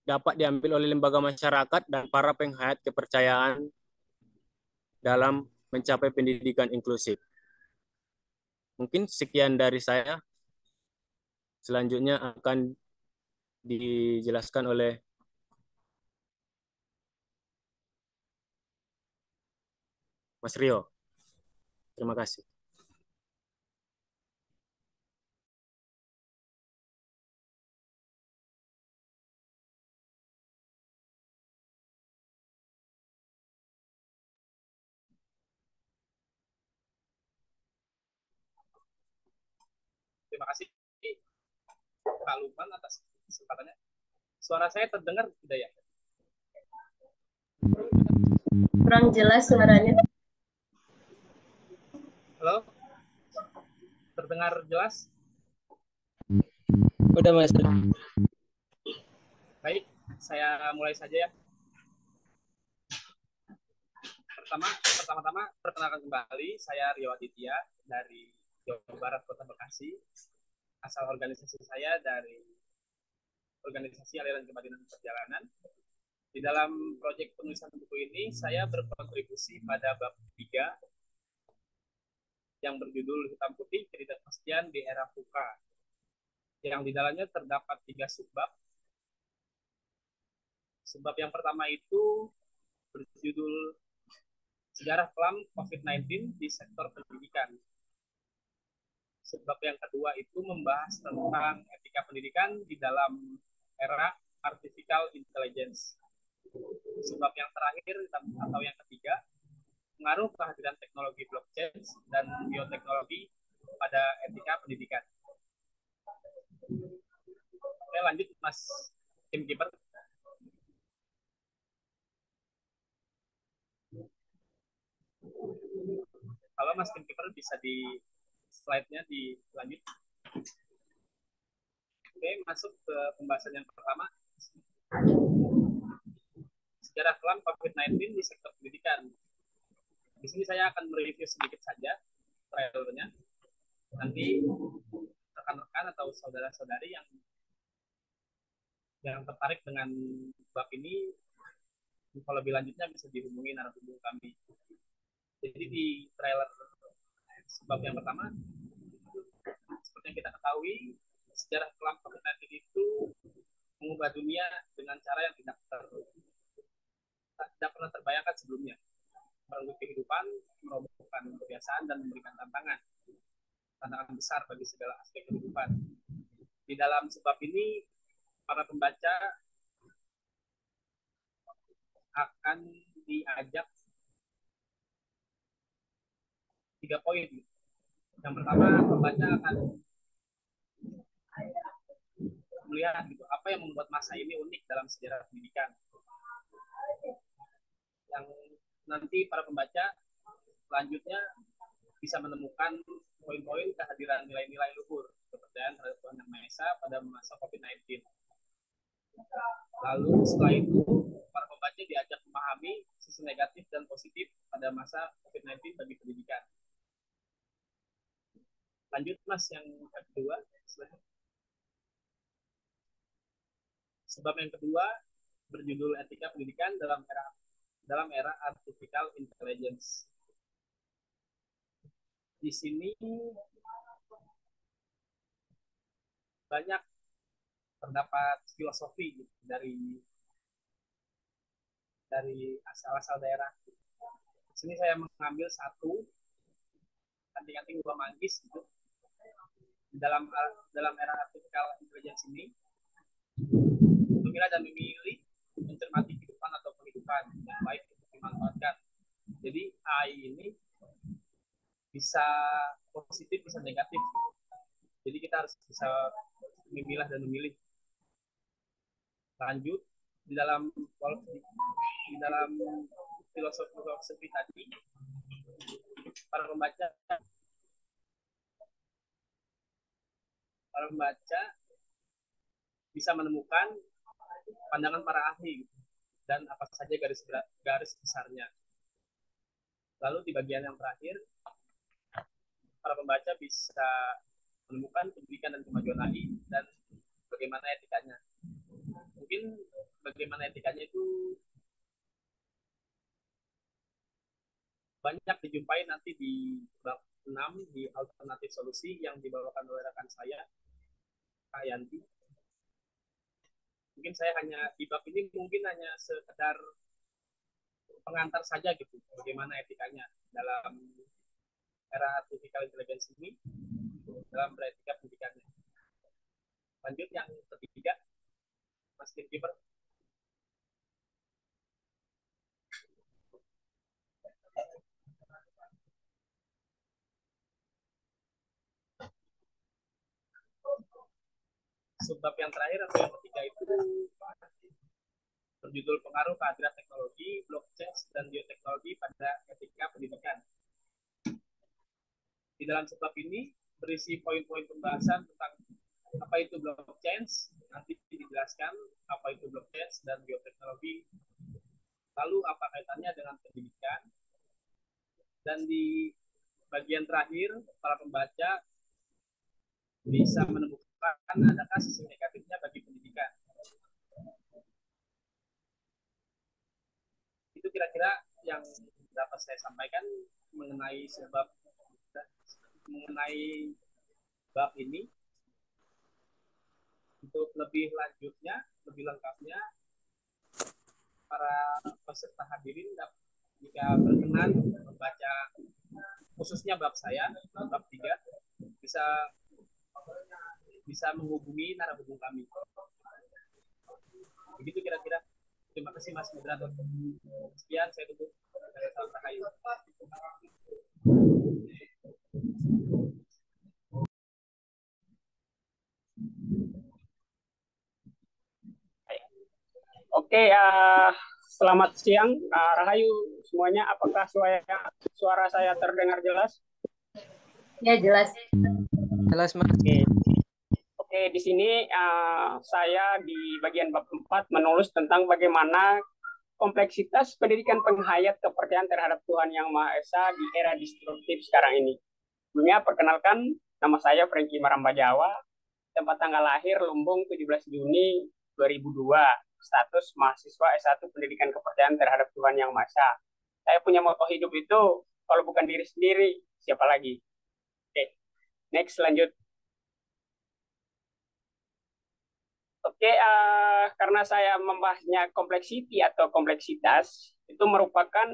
dapat diambil oleh lembaga masyarakat dan para penghayat kepercayaan dalam mencapai pendidikan inklusif. Mungkin sekian dari saya. Selanjutnya akan dijelaskan oleh Mas Rio. Terima kasih. Terima kasih Pak Lukman atas kesempatannya. Suara saya terdengar tidak ya? Kurang jelas suaranya. Halo? Terdengar jelas? Udah, Mas. Baik, saya mulai saja ya. Pertama-tama perkenalkan kembali, saya Rio Aditya dari Jawa Barat, Kota Bekasi. Asal organisasi saya dari Organisasi Aliran Kebatinan Perjalanan. Di dalam proyek penulisan buku ini, saya berkontribusi pada bab 3 yang berjudul Hitam Putih Ketidakpastian di Era VUCA, yang di dalamnya terdapat 3 subbab. Subbab yang pertama itu berjudul Sejarah Kelam COVID-19 di Sektor Pendidikan. Subbab yang kedua itu membahas tentang etika pendidikan di dalam era artificial intelligence. Sebab yang terakhir atau yang ketiga, pengaruh kehadiran teknologi blockchain dan bioteknologi pada etika pendidikan. Oke, lanjut Mas Timekeeper. Halo Mas Timekeeper, bisa di slide-nya dilanjut. Oke, masuk ke pembahasan yang pertama. Sejarah kelam COVID-19 di sektor pendidikan. Di sini saya akan mereview sedikit saja trailernya. Nanti rekan-rekan atau saudara-saudari yang tertarik dengan bab ini, kalau lebih lanjutnya bisa dihubungi narasumber kami. Jadi di trailer bab yang pertama, seperti yang kita ketahui, sejarah kelam COVID-19 itu mengubah dunia dengan cara yang tidak pernah terbayangkan sebelumnya. Merenggut kehidupan, merobohkan kebiasaan, dan memberikan tantangan besar bagi segala aspek kehidupan. Di dalam sebab ini, para pembaca akan diajak 3 poin. Yang pertama, pembaca akan melihat apa yang membuat masa ini unik dalam sejarah pendidikan. Yang nanti para pembaca selanjutnya bisa menemukan poin-poin kehadiran nilai-nilai luhur kepercayaan terhadap Tuhan Yang Maha Esa pada masa COVID-19. Lalu setelah itu para pembaca diajak memahami sisi negatif dan positif pada masa COVID-19 bagi pendidikan. Lanjut Mas yang kedua. Sebab yang kedua berjudul Etika Pendidikan dalam era artificial intelligence. Di sini banyak terdapat filosofi dari asal-asal daerah. Di sini saya mengambil satu anting-anting buah manggis gitu. Dalam era artificial intelligence ini, memilah dan memilih mencermati kehidupan atau kehidupan yang baik untuk dimanfaatkan. Jadi AI ini bisa positif, bisa negatif. Jadi kita harus bisa memilah dan memilih. Lanjut, di dalam filosofi tadi, para pembaca bisa menemukan pandangan para ahli dan apa saja garis besarnya. Lalu di bagian yang terakhir, para pembaca bisa menemukan pendidikan dan kemajuan ahli dan bagaimana etikanya. Mungkin bagaimana etikanya itu banyak dijumpai nanti di bab 6 di alternatif solusi yang dibawakan oleh rekan saya, Kak Yanti. Mungkin saya hanya di bab ini mungkin hanya sekedar pengantar saja gitu, bagaimana etikanya dalam era artificial intelligence ini, dalam beretika pendidikannya. Lanjut yang ketiga, Mas Kirkiper. Subbab yang terakhir atau yang ketiga itu berjudul pengaruh kehadiran teknologi, blockchain, dan bioteknologi pada etika pendidikan. Di dalam subbab ini berisi poin-poin pembahasan tentang apa itu blockchain, nanti dijelaskan apa itu blockchain dan bioteknologi, lalu apa kaitannya dengan pendidikan, dan di bagian terakhir para pembaca bisa menemukan adakah sisi negatifnya bagi pendidikan. Itu kira-kira yang dapat saya sampaikan mengenai bab ini. Untuk lebih lanjutnya, lebih lengkapnya, para peserta hadirin jika berkenan membaca khususnya bab saya, bab 3, bisa menghubungi narasumber kami. Begitu kira-kira. Terima kasih Mas Moderator. Sekian, saya tutup. Salam Rahayu. Oke, selamat siang, Rahayu semuanya. Apakah suara saya terdengar jelas? Ya, jelas. Jelas, Mas. Oke, di sini saya di bagian bab 4 menulis tentang bagaimana kompleksitas pendidikan penghayat kepercayaan terhadap Tuhan Yang Maha Esa di era destruktif sekarang ini. Sebelumnya, perkenalkan, nama saya Franky Maramba Jawa, tempat tanggal lahir Lumbung 17 Juni 2002, status mahasiswa S1 Pendidikan Kepercayaan terhadap Tuhan Yang Maha Esa. Saya punya moto hidup itu, kalau bukan diri sendiri, siapa lagi? Oke, next, lanjut. Oke, karena saya membahasnya complexity atau kompleksitas, itu merupakan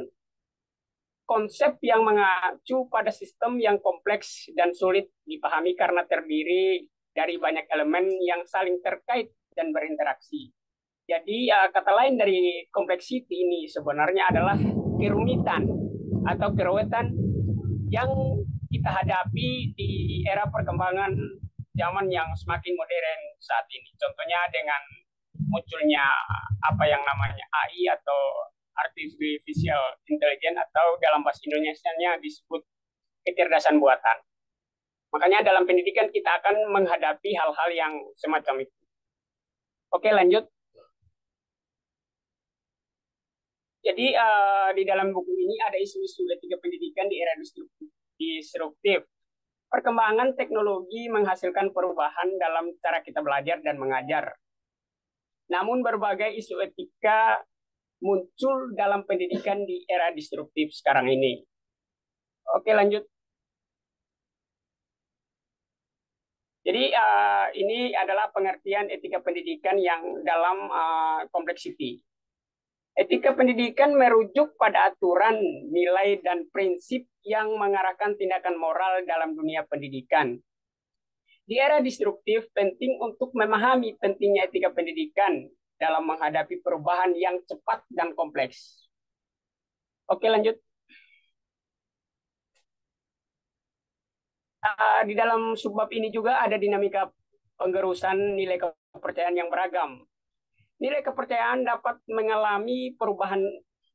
konsep yang mengacu pada sistem yang kompleks dan sulit dipahami karena terdiri dari banyak elemen yang saling terkait dan berinteraksi. Jadi, kata lain dari complexity ini sebenarnya adalah kerumitan atau keruwetan yang kita hadapi di era perkembangan zaman yang semakin modern saat ini. Contohnya dengan munculnya apa yang namanya AI atau Artificial Intelligence atau dalam bahasa Indonesianya disebut kecerdasan buatan. Makanya dalam pendidikan kita akan menghadapi hal-hal yang semacam itu. Oke, lanjut. Jadi di dalam buku ini ada isu-isu etika pendidikan di era disruptif. Perkembangan teknologi menghasilkan perubahan dalam cara kita belajar dan mengajar. Namun berbagai isu etika muncul dalam pendidikan di era disruptif sekarang ini. Oke, lanjut. Jadi ini adalah pengertian etika pendidikan yang dalam kompleksiti. Etika pendidikan merujuk pada aturan, nilai, dan prinsip yang mengarahkan tindakan moral dalam dunia pendidikan. Di era disruptif, penting untuk memahami pentingnya etika pendidikan dalam menghadapi perubahan yang cepat dan kompleks. Oke, lanjut. Di dalam subbab ini juga ada dinamika penggerusan nilai kepercayaan yang beragam. Nilai kepercayaan dapat mengalami perubahan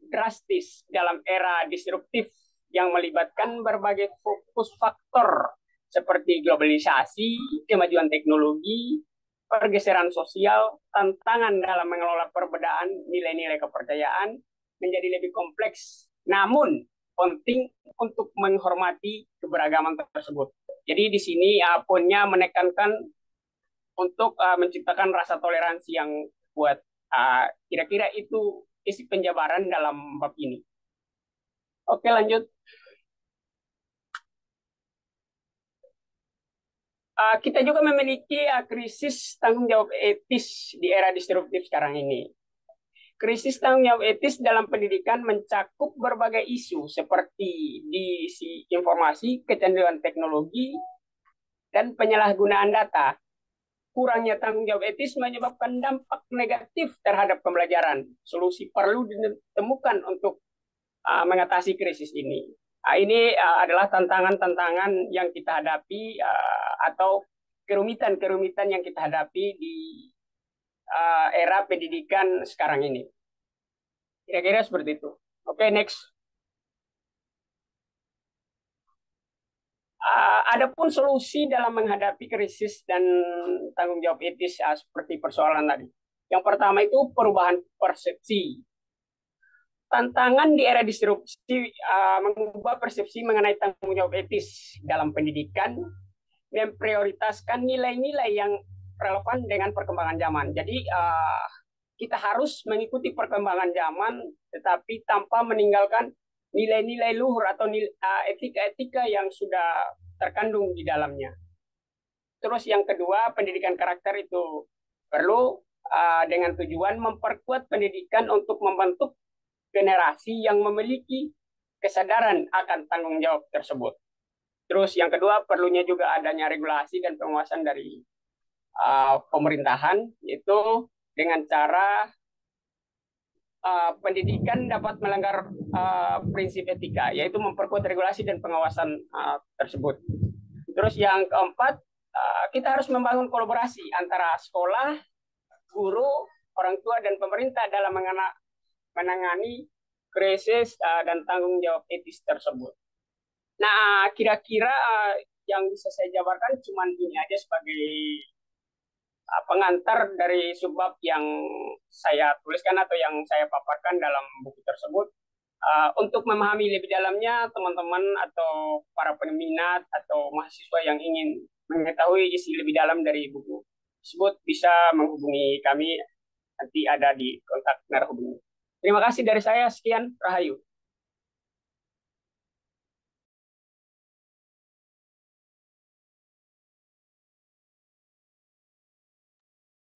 drastis dalam era disruptif yang melibatkan berbagai fokus faktor seperti globalisasi, kemajuan teknologi, pergeseran sosial, tantangan dalam mengelola perbedaan nilai-nilai kepercayaan menjadi lebih kompleks. Namun penting untuk menghormati keberagaman tersebut. Jadi di sini poinnya menekankan untuk menciptakan rasa toleransi yang kuat. Kira-kira itu isi penjabaran dalam bab ini. Oke, lanjut. Kita juga memiliki krisis tanggung jawab etis di era disruptif sekarang ini. Krisis tanggung jawab etis dalam pendidikan mencakup berbagai isu seperti disinformasi, kecanduan teknologi, dan penyalahgunaan data. Kurangnya tanggung jawab etis menyebabkan dampak negatif terhadap pembelajaran. Solusi perlu ditemukan untuk mengatasi krisis ini. Ini adalah tantangan-tantangan yang kita hadapi atau kerumitan-kerumitan yang kita hadapi di era pendidikan sekarang ini. Kira-kira seperti itu. Oke, next. Adapun solusi dalam menghadapi krisis dan tanggung jawab etis seperti persoalan tadi. Yang pertama itu perubahan persepsi. Tantangan di era disrupsi mengubah persepsi mengenai tanggung jawab etis dalam pendidikan, memprioritaskan nilai-nilai yang relevan dengan perkembangan zaman. Jadi kita harus mengikuti perkembangan zaman, tetapi tanpa meninggalkan nilai-nilai luhur atau etika-etika yang sudah terkandung di dalamnya. Terus yang kedua, pendidikan karakter itu perlu dengan tujuan memperkuat pendidikan untuk membentuk generasi yang memiliki kesadaran akan tanggung jawab tersebut. Terus yang kedua, perlunya juga adanya regulasi dan pengawasan dari pemerintahan, yaitu dengan cara pendidikan dapat melanggar prinsip etika, yaitu memperkuat regulasi dan pengawasan tersebut. Terus yang keempat, kita harus membangun kolaborasi antara sekolah, guru, orang tua, dan pemerintah dalam menangani krisis dan tanggung jawab etis tersebut. Nah, kira-kira yang bisa saya jabarkan cuma ini aja sebagai pengantar dari subbab yang saya tuliskan atau yang saya paparkan dalam buku tersebut. Untuk memahami lebih dalamnya, teman-teman atau para peminat atau mahasiswa yang ingin mengetahui isi lebih dalam dari buku tersebut bisa menghubungi kami, nanti ada di kontak narahubungi. Terima kasih dari saya, sekian, Rahayu.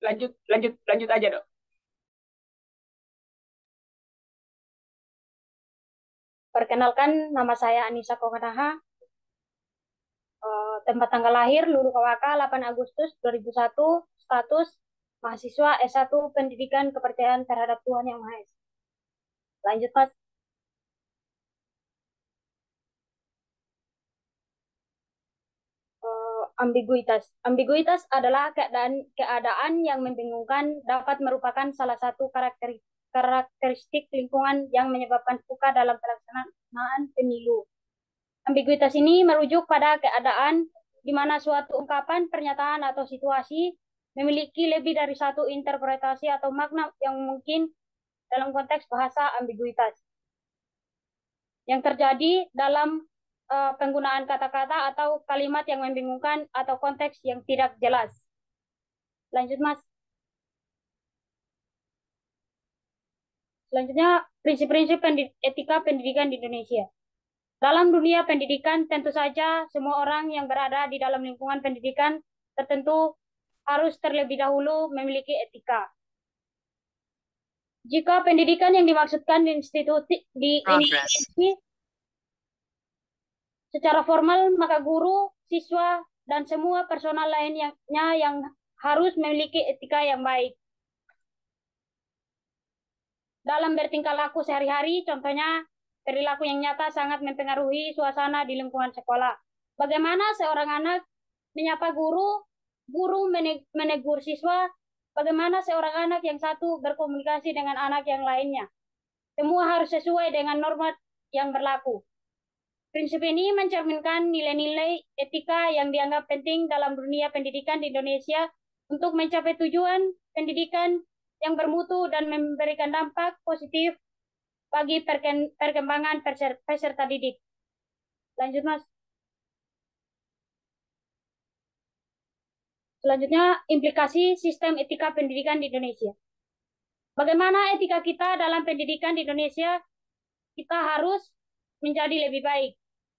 Lanjut aja, Dok. Perkenalkan, nama saya Anissa Konganaha. Tempat tanggal lahir Lulu Kawaka 8 Agustus 2001. Status mahasiswa S1 Pendidikan Kepercayaan Terhadap Tuhan Yang Maha Esa. Lanjut, Mas. Ambiguitas. Ambiguitas adalah keadaan yang membingungkan, dapat merupakan salah satu karakteristik lingkungan yang menyebabkan suka dalam pelaksanaan pemilu. Ambiguitas ini merujuk pada keadaan di mana suatu ungkapan, pernyataan, atau situasi memiliki lebih dari satu interpretasi atau makna yang mungkin dalam konteks bahasa ambiguitas. Yang terjadi dalam penggunaan kata-kata atau kalimat yang membingungkan atau konteks yang tidak jelas. Lanjut, Mas. Selanjutnya, prinsip-prinsip etika pendidikan di Indonesia. Dalam dunia pendidikan, tentu saja semua orang yang berada di dalam lingkungan pendidikan tertentu harus terlebih dahulu memiliki etika. Jika pendidikan yang dimaksudkan di institusi secara formal, maka guru, siswa, dan semua personal lainnya yang harus memiliki etika yang baik dalam bertingkah laku sehari-hari. Contohnya, perilaku yang nyata sangat mempengaruhi suasana di lingkungan sekolah. Bagaimana seorang anak menyapa guru Guru menegur siswa bagaimana seorang anak yang satu berkomunikasi dengan anak yang lainnya. Semua harus sesuai dengan norma yang berlaku. Prinsip ini mencerminkan nilai-nilai etika yang dianggap penting dalam dunia pendidikan di Indonesia untuk mencapai tujuan pendidikan yang bermutu dan memberikan dampak positif bagi perkembangan peserta didik. Lanjut, Mas. Selanjutnya, implikasi sistem etika pendidikan di Indonesia. Bagaimana etika kita dalam pendidikan di Indonesia? Kita harus menjadi lebih baik,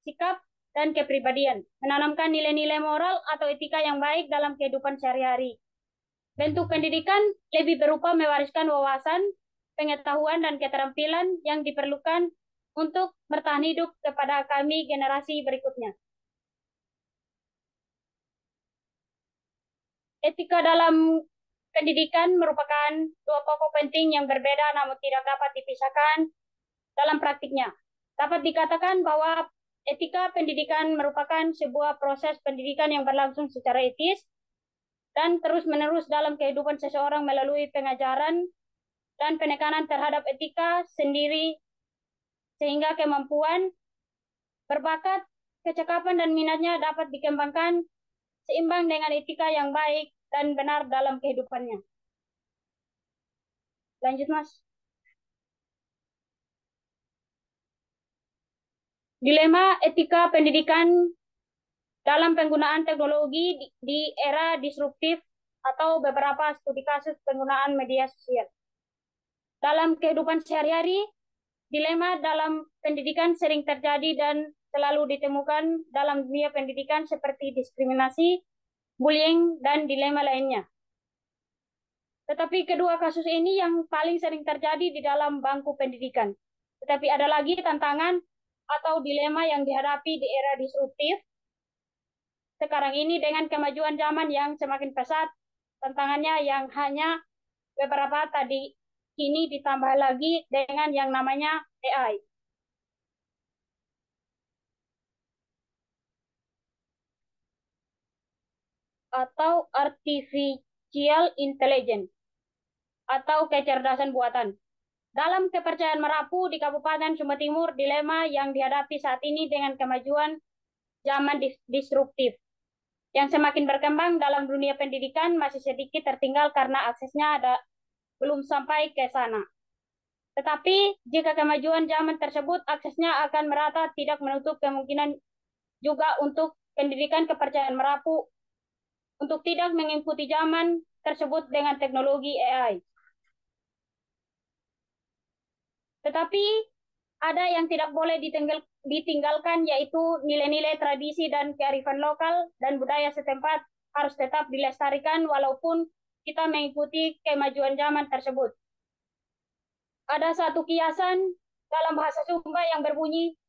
sikap dan kepribadian, menanamkan nilai-nilai moral atau etika yang baik dalam kehidupan sehari-hari. Bentuk pendidikan lebih berupa mewariskan wawasan, pengetahuan, dan keterampilan yang diperlukan untuk bertahan hidup kepada kami generasi berikutnya. Etika dalam pendidikan merupakan dua pokok penting yang berbeda namun tidak dapat dipisahkan dalam praktiknya. Dapat dikatakan bahwa etika pendidikan merupakan sebuah proses pendidikan yang berlangsung secara etis dan terus-menerus dalam kehidupan seseorang melalui pengajaran dan penekanan terhadap etika sendiri sehingga kemampuan, berbakat, kecakapan, dan minatnya dapat dikembangkan seimbang dengan etika yang baik dan benar dalam kehidupannya. Lanjut, Mas. Dilema etika pendidikan dalam penggunaan teknologi di era disruptif atau beberapa studi kasus penggunaan media sosial. Dalam kehidupan sehari-hari, dilema dalam pendidikan sering terjadi dan selalu ditemukan dalam dunia pendidikan seperti diskriminasi, bullying, dan dilema lainnya. Tetapi kedua kasus ini yang paling sering terjadi di dalam bangku pendidikan. Tetapi ada lagi tantangan atau dilema yang dihadapi di era disruptif sekarang ini dengan kemajuan zaman yang semakin pesat. Tantangannya yang hanya beberapa tadi kini ditambah lagi dengan yang namanya AI. Atau Artificial Intelligence atau kecerdasan buatan. Dalam kepercayaan Merapu di Kabupaten Sumba Timur, dilema yang dihadapi saat ini dengan kemajuan zaman disruptif yang semakin berkembang dalam dunia pendidikan masih sedikit tertinggal karena aksesnya belum sampai ke sana. Tetapi jika kemajuan zaman tersebut aksesnya akan merata, tidak menutup kemungkinan juga untuk pendidikan kepercayaan Merapu untuk tidak mengikuti zaman tersebut dengan teknologi AI. Tetapi ada yang tidak boleh ditinggalkan, yaitu nilai-nilai tradisi dan kearifan lokal dan budaya setempat harus tetap dilestarikan walaupun kita mengikuti kemajuan zaman tersebut. Ada satu kiasan dalam bahasa Sumba yang berbunyi,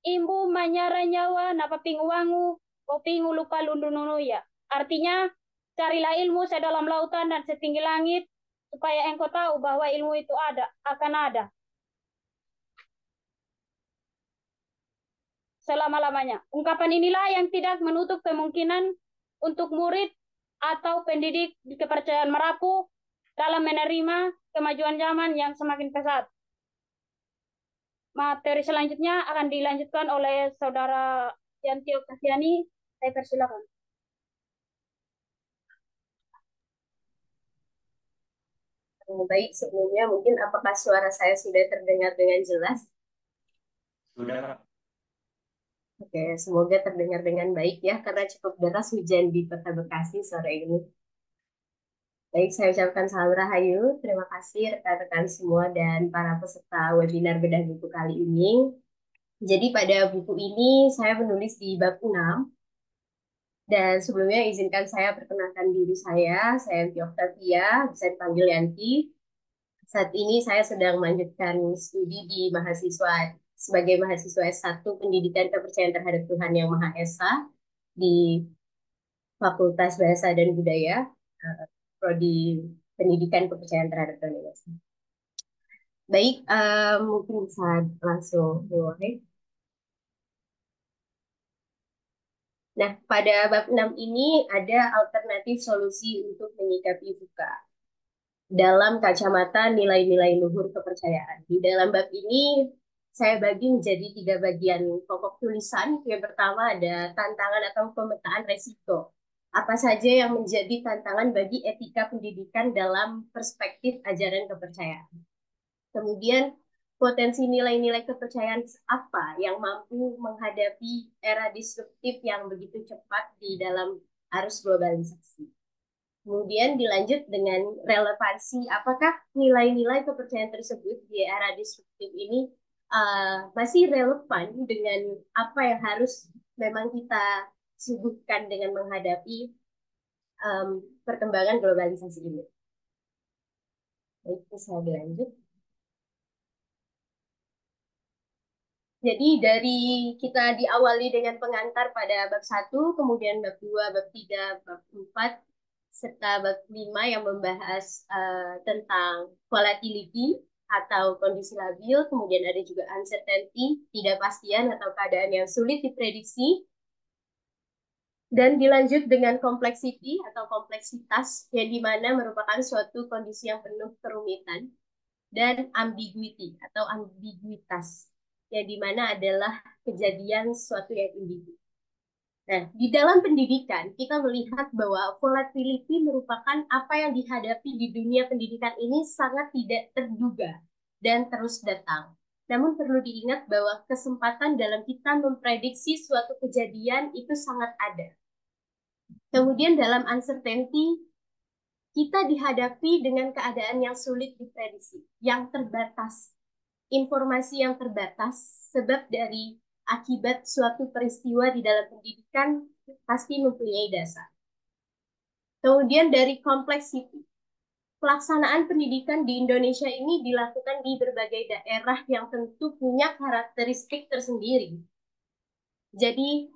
Imbu manyara nyawa napaping wangu, kopingu lupa lundununu ya. Artinya, carilah ilmu sedalam lautan dan setinggi langit, supaya engkau tahu bahwa ilmu itu akan ada selama-lamanya. Ungkapan inilah yang tidak menutup kemungkinan untuk murid atau pendidik di kepercayaan Merapu dalam menerima kemajuan zaman yang semakin pesat. Materi selanjutnya akan dilanjutkan oleh Saudara Yanti Oktaviani. Saya persilakan. Baik, sebelumnya mungkin apakah suara saya sudah terdengar dengan jelas? Sudah. Oke, semoga terdengar dengan baik ya, karena cukup deras hujan di Kota Bekasi sore ini. Baik, saya ucapkan salam rahayu. Terima kasih rekan-rekan semua dan para peserta webinar bedah buku kali ini. Jadi pada buku ini saya menulis di bab 6. Dan sebelumnya izinkan saya perkenalkan diri saya Yanti Oktavia, bisa dipanggil Yanti. Saat ini saya sedang melanjutkan studi di sebagai mahasiswa S1 Pendidikan Kepercayaan Terhadap Tuhan Yang Maha Esa di Fakultas Bahasa dan Budaya, Prodi Pendidikan Kepercayaan Terhadap Tuhan Yang Maha Esa. Baik, mungkin bisa langsung mulai. Nah, pada bab 6 ini ada alternatif solusi untuk menyikapi VUCA dalam kacamata nilai-nilai luhur kepercayaan. Di dalam bab ini, saya bagi menjadi 3 bagian pokok tulisan. Yang pertama ada tantangan atau pemetaan resiko. Apa saja yang menjadi tantangan bagi etika pendidikan dalam perspektif ajaran kepercayaan. Kemudian, potensi nilai-nilai kepercayaan apa yang mampu menghadapi era disruptif yang begitu cepat di dalam arus globalisasi. Kemudian dilanjut dengan relevansi, apakah nilai-nilai kepercayaan tersebut di era disruptif ini masih relevan dengan apa yang harus memang kita suguhkan dengan menghadapi perkembangan globalisasi ini. Baik, bisa dilanjut. Jadi dari kita diawali dengan pengantar pada bab 1, kemudian bab 2, bab 3, bab 4, serta bab 5 yang membahas tentang volatility atau kondisi labil, kemudian ada juga uncertainty, ketidakpastian atau keadaan yang sulit diprediksi, dan dilanjut dengan complexity atau kompleksitas, yang dimana merupakan suatu kondisi yang penuh kerumitan, dan ambiguity atau ambiguitas, yang dimana adalah kejadian suatu yang individu. Nah, di dalam pendidikan, kita melihat bahwa volatility merupakan apa yang dihadapi di dunia pendidikan ini sangat tidak terduga dan terus datang. Namun perlu diingat bahwa kesempatan dalam kita memprediksi suatu kejadian itu sangat ada. Kemudian dalam uncertainty, kita dihadapi dengan keadaan yang sulit diprediksi, yang terbatas, informasi yang terbatas, sebab dari akibat suatu peristiwa di dalam pendidikan pasti mempunyai dasar. Kemudian dari complexity, pelaksanaan pendidikan di Indonesia ini dilakukan di berbagai daerah yang tentu punya karakteristik tersendiri. Jadi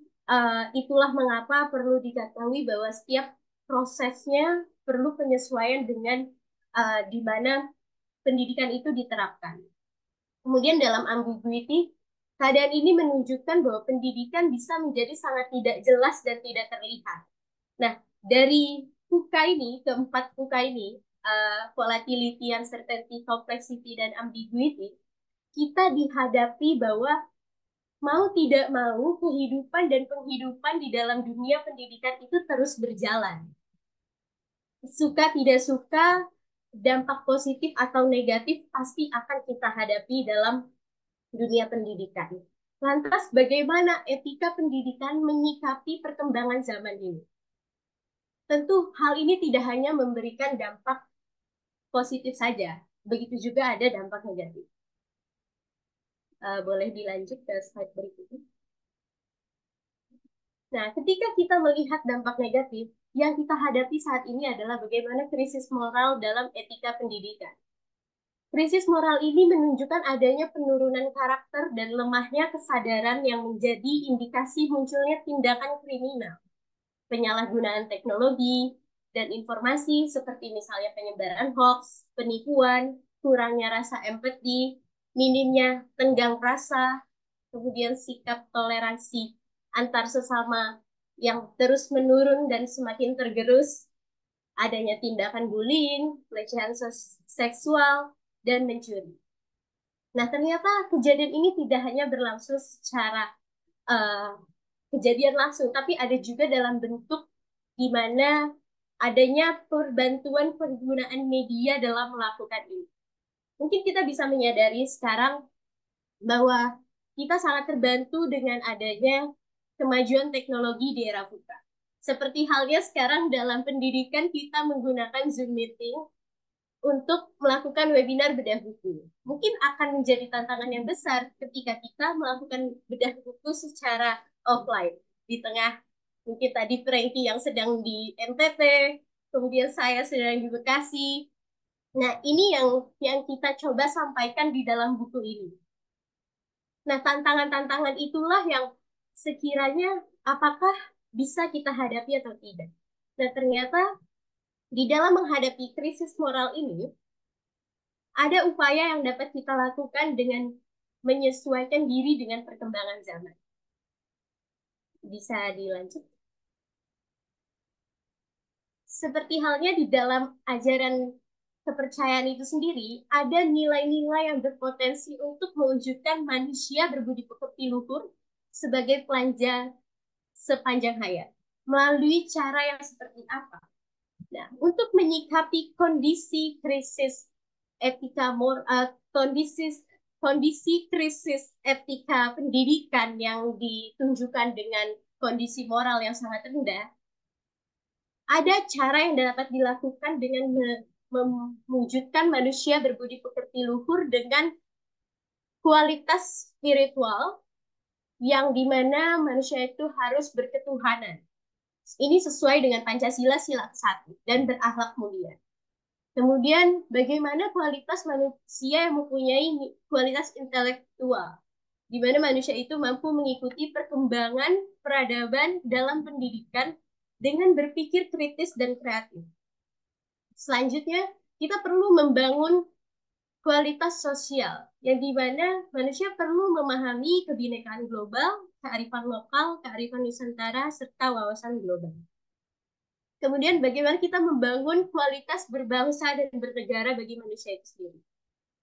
itulah mengapa perlu diketahui bahwa setiap prosesnya perlu penyesuaian dengan di mana pendidikan itu diterapkan. Kemudian dalam ambiguity, keadaan ini menunjukkan bahwa pendidikan bisa menjadi sangat tidak jelas dan tidak terlihat. Nah, dari VUCA ini, keempat VUCA ini, volatility, uncertainty, complexity, dan ambiguity, kita dihadapi bahwa mau tidak mau, kehidupan dan penghidupan di dalam dunia pendidikan itu terus berjalan. Suka tidak suka, dampak positif atau negatif pasti akan kita hadapi dalam dunia pendidikan. Lantas bagaimana etika pendidikan menyikapi perkembangan zaman ini? Tentu hal ini tidak hanya memberikan dampak positif saja, begitu juga ada dampak negatif. Boleh dilanjut ke slide berikutnya. Nah, ketika kita melihat dampak negatif, yang kita hadapi saat ini adalah bagaimana krisis moral dalam etika pendidikan. Krisis moral ini menunjukkan adanya penurunan karakter dan lemahnya kesadaran yang menjadi indikasi munculnya tindakan kriminal, penyalahgunaan teknologi dan informasi seperti misalnya penyebaran hoax, penipuan, kurangnya rasa empati, minimnya tenggang rasa, kemudian sikap toleransi antar sesama yang terus menurun dan semakin tergerus, adanya tindakan bullying, pelecehan seksual, dan mencuri. Nah, ternyata kejadian ini tidak hanya berlangsung secara kejadian langsung, tapi ada juga dalam bentuk di mana adanya perbantuan penggunaan media dalam melakukan ini. Mungkin kita bisa menyadari sekarang bahwa kita sangat terbantu dengan adanya kemajuan teknologi di era VUCA. Seperti halnya sekarang dalam pendidikan kita menggunakan Zoom meeting untuk melakukan webinar bedah buku. Mungkin akan menjadi tantangan yang besar ketika kita melakukan bedah buku secara offline. Di tengah mungkin tadi Frankie yang sedang di NTT, kemudian saya sedang di Bekasi. Nah, ini yang kita coba sampaikan di dalam buku ini. Nah, tantangan-tantangan itulah yang sekiranya apakah bisa kita hadapi atau tidak. Nah, ternyata di dalam menghadapi krisis moral ini, ada upaya yang dapat kita lakukan dengan menyesuaikan diri dengan perkembangan zaman. Bisa dilanjut. seperti halnya di dalam ajaran kepercayaan itu sendiri, ada nilai-nilai yang berpotensi untuk mewujudkan manusia berbudi pekerti luhur sebagai pelanja sepanjang hayat. Melalui cara yang seperti apa? Nah, untuk menyikapi kondisi krisis etika kondisi krisis etika pendidikan yang ditunjukkan dengan kondisi moral yang sangat rendah, ada cara yang dapat dilakukan dengan mewujudkan manusia berbudi pekerti luhur dengan kualitas spiritual yang dimana manusia itu harus berketuhanan. Ini sesuai dengan Pancasila sila ke-1 dan berakhlak mulia. Kemudian bagaimana kualitas manusia yang mempunyai kualitas intelektual, di mana manusia itu mampu mengikuti perkembangan peradaban dalam pendidikan dengan berpikir kritis dan kreatif. Selanjutnya, kita perlu membangun kualitas sosial, yang dimana manusia perlu memahami kebinekaan global, kearifan lokal, kearifan Nusantara, serta wawasan global. Kemudian bagaimana kita membangun kualitas berbangsa dan bernegara bagi manusia itu sendiri.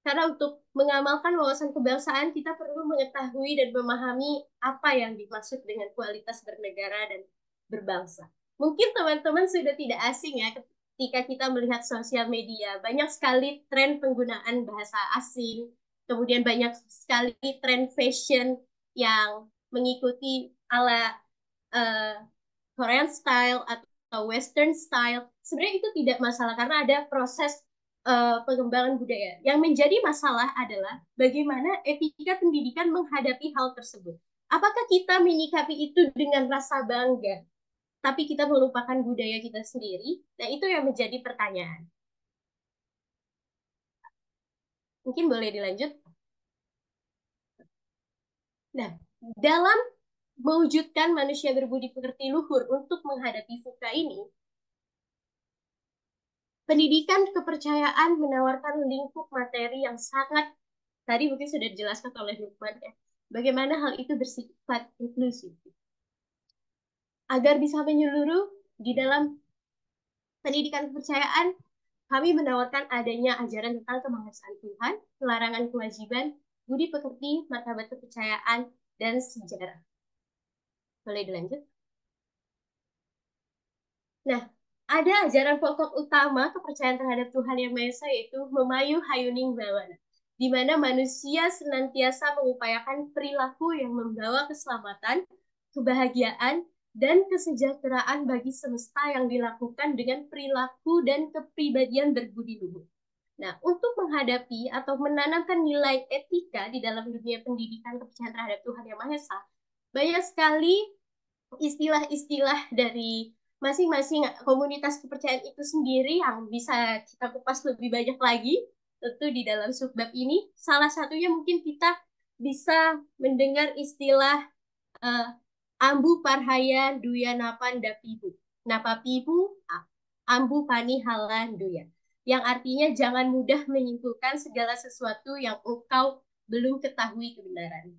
Karena untuk mengamalkan wawasan kebangsaan, kita perlu mengetahui dan memahami apa yang dimaksud dengan kualitas bernegara dan berbangsa. Mungkin teman-teman sudah tidak asing ya ketika kita melihat sosial media. Banyak sekali tren penggunaan bahasa asing, kemudian banyak sekali tren fashion yang mengikuti ala Korean style atau Western style. Sebenarnya itu tidak masalah karena ada proses pengembangan budaya. Yang menjadi masalah adalah bagaimana etika pendidikan menghadapi hal tersebut. Apakah kita menyikapi itu dengan rasa bangga, tapi kita melupakan budaya kita sendiri? Nah, itu yang menjadi pertanyaan. Mungkin boleh dilanjut. Nah, dalam mewujudkan manusia berbudi pekerti luhur untuk menghadapi VUCA ini, pendidikan kepercayaan menawarkan lingkup materi yang sangat, tadi mungkin sudah dijelaskan oleh Lukman ya, bagaimana hal itu bersifat inklusif. Agar bisa menyeluruh di dalam pendidikan kepercayaan, kami menawarkan adanya ajaran tentang kemahaesaan Tuhan, pelarangan kewajiban, budi pekerti, martabat kepercayaan, dan sejarah. Boleh dilanjut? Nah, ada ajaran pokok utama kepercayaan terhadap Tuhan Yang Maha Esa, yaitu memayu hayuning bawana, di mana manusia senantiasa mengupayakan perilaku yang membawa keselamatan, kebahagiaan, dan kesejahteraan bagi semesta yang dilakukan dengan perilaku dan kepribadian berbudi luhur. Nah, untuk menghadapi atau menanamkan nilai etika di dalam dunia pendidikan kepercayaan terhadap Tuhan Yang Maha Esa, banyak sekali istilah-istilah dari masing-masing komunitas kepercayaan itu sendiri yang bisa kita kupas lebih banyak lagi tentu di dalam subbab ini. Salah satunya mungkin kita bisa mendengar istilah ambu parhaya duya napan dapibu. Napapibu ambu pani halan duya. Yang artinya jangan mudah menyimpulkan segala sesuatu yang engkau belum ketahui kebenaran.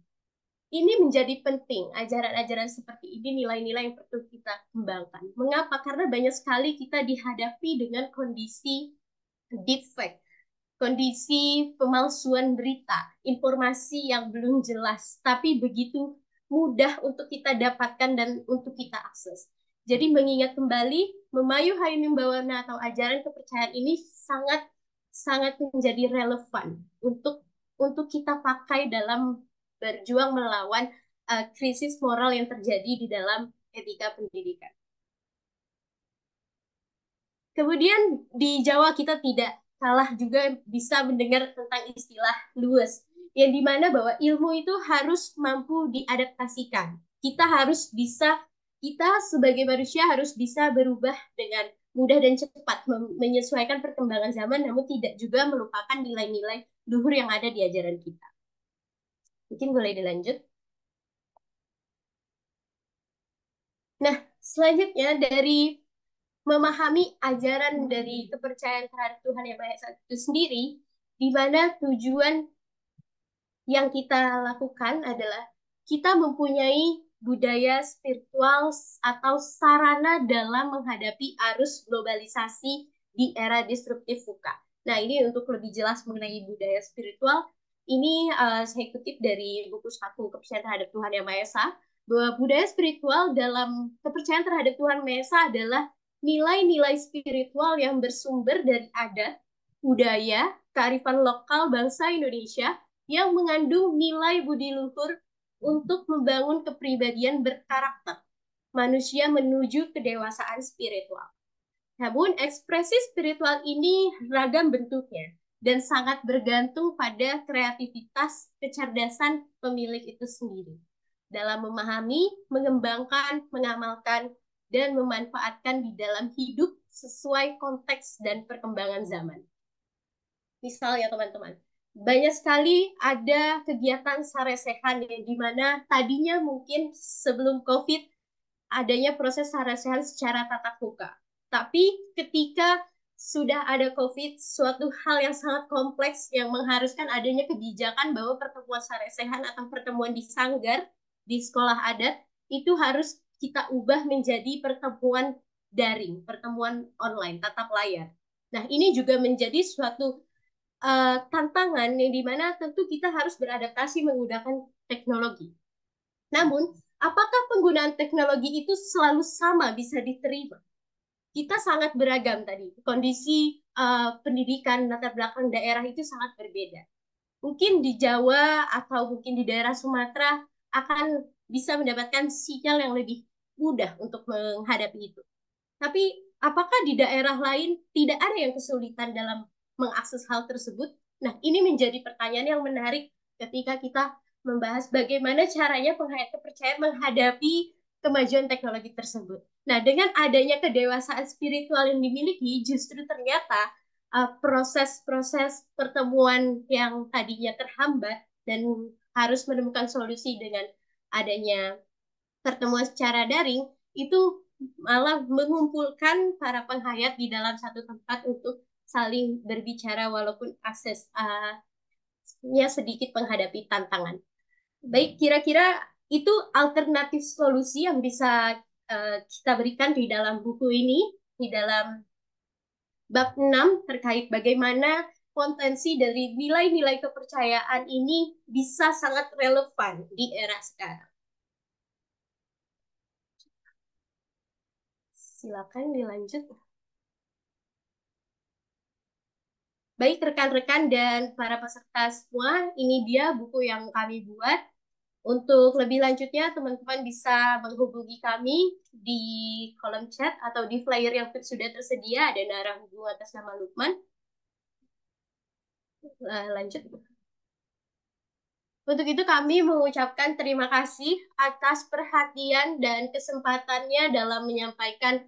Ini menjadi penting, ajaran-ajaran seperti ini, nilai-nilai yang perlu kita kembangkan. Mengapa? Karena banyak sekali kita dihadapi dengan kondisi deepfake, kondisi pemalsuan berita, informasi yang belum jelas, tapi begitu mudah untuk kita dapatkan dan untuk kita akses. Jadi mengingat kembali, memayu hayuning bawana atau ajaran kepercayaan ini sangat menjadi relevan untuk kita pakai dalam berjuang melawan krisis moral yang terjadi di dalam etika pendidikan. Kemudian di Jawa kita tidak kalah juga bisa mendengar tentang istilah luwes, yang dimana bahwa ilmu itu harus mampu diadaptasikan. Kita sebagai manusia harus bisa berubah dengan mudah dan cepat, menyesuaikan perkembangan zaman, namun tidak juga melupakan nilai-nilai luhur yang ada di ajaran kita. Mungkin boleh dilanjut. Nah, selanjutnya dari memahami ajaran dari kepercayaan terhadap Tuhan Yang Maha Esa itu sendiri, di mana tujuan yang kita lakukan adalah kita mempunyai budaya spiritual atau sarana dalam menghadapi arus globalisasi di era disruptif VUCA. Nah, ini untuk lebih jelas mengenai budaya spiritual, ini saya kutip dari buku 1 Kepercayaan Terhadap Tuhan Yang Maha Esa, bahwa budaya spiritual dalam kepercayaan terhadap Tuhan Maha Esa adalah nilai-nilai spiritual yang bersumber dari adat, budaya, kearifan lokal bangsa Indonesia yang mengandung nilai budi luhur untuk membangun kepribadian berkarakter manusia menuju kedewasaan spiritual. Namun, ekspresi spiritual ini ragam bentuknya dan sangat bergantung pada kreativitas, kecerdasan pemilik itu sendiri dalam memahami, mengembangkan, mengamalkan, dan memanfaatkan di dalam hidup sesuai konteks dan perkembangan zaman. Misalnya, teman-teman, banyak sekali ada kegiatan saresehan yang dimana tadinya mungkin sebelum COVID adanya proses saresehan secara tatap muka. Tapi ketika sudah ada COVID, suatu hal yang sangat kompleks yang mengharuskan adanya kebijakan bahwa pertemuan saresehan atau pertemuan di sanggar, di sekolah adat, itu harus kita ubah menjadi pertemuan daring, pertemuan online, tatap layar. Nah, ini juga menjadi suatu tantangan yang dimana tentu kita harus beradaptasi menggunakan teknologi. Namun, apakah penggunaan teknologi itu selalu sama bisa diterima? Kita sangat beragam tadi. Kondisi pendidikan latar belakang daerah itu sangat berbeda. Mungkin di Jawa atau mungkin di daerah Sumatera akan bisa mendapatkan sinyal yang lebih mudah untuk menghadapi itu. Tapi apakah di daerah lain tidak ada yang kesulitan dalam mengakses hal tersebut? Nah, ini menjadi pertanyaan yang menarik ketika kita membahas bagaimana caranya penghayat kepercayaan menghadapi kemajuan teknologi tersebut. Nah, dengan adanya kedewasaan spiritual yang dimiliki, justru ternyata proses-proses pertemuan yang tadinya terhambat dan harus menemukan solusi dengan adanya pertemuan secara daring, itu malah mengumpulkan para penghayat di dalam satu tempat untuk saling berbicara walaupun aksesnya sedikit menghadapi tantangan. Baik, kira-kira itu alternatif solusi yang bisa kita berikan di dalam buku ini, di dalam bab 6 terkait bagaimana potensi dari nilai-nilai kepercayaan ini bisa sangat relevan di era sekarang. Silakan dilanjut. Baik rekan-rekan dan para peserta semua, ini dia buku yang kami buat. Untuk lebih lanjutnya, teman-teman bisa menghubungi kami di kolom chat atau di flyer yang sudah tersedia, ada narah hubung atas nama Lukman. Lanjut. Untuk itu kami mengucapkan terima kasih atas perhatian dan kesempatannya dalam menyampaikan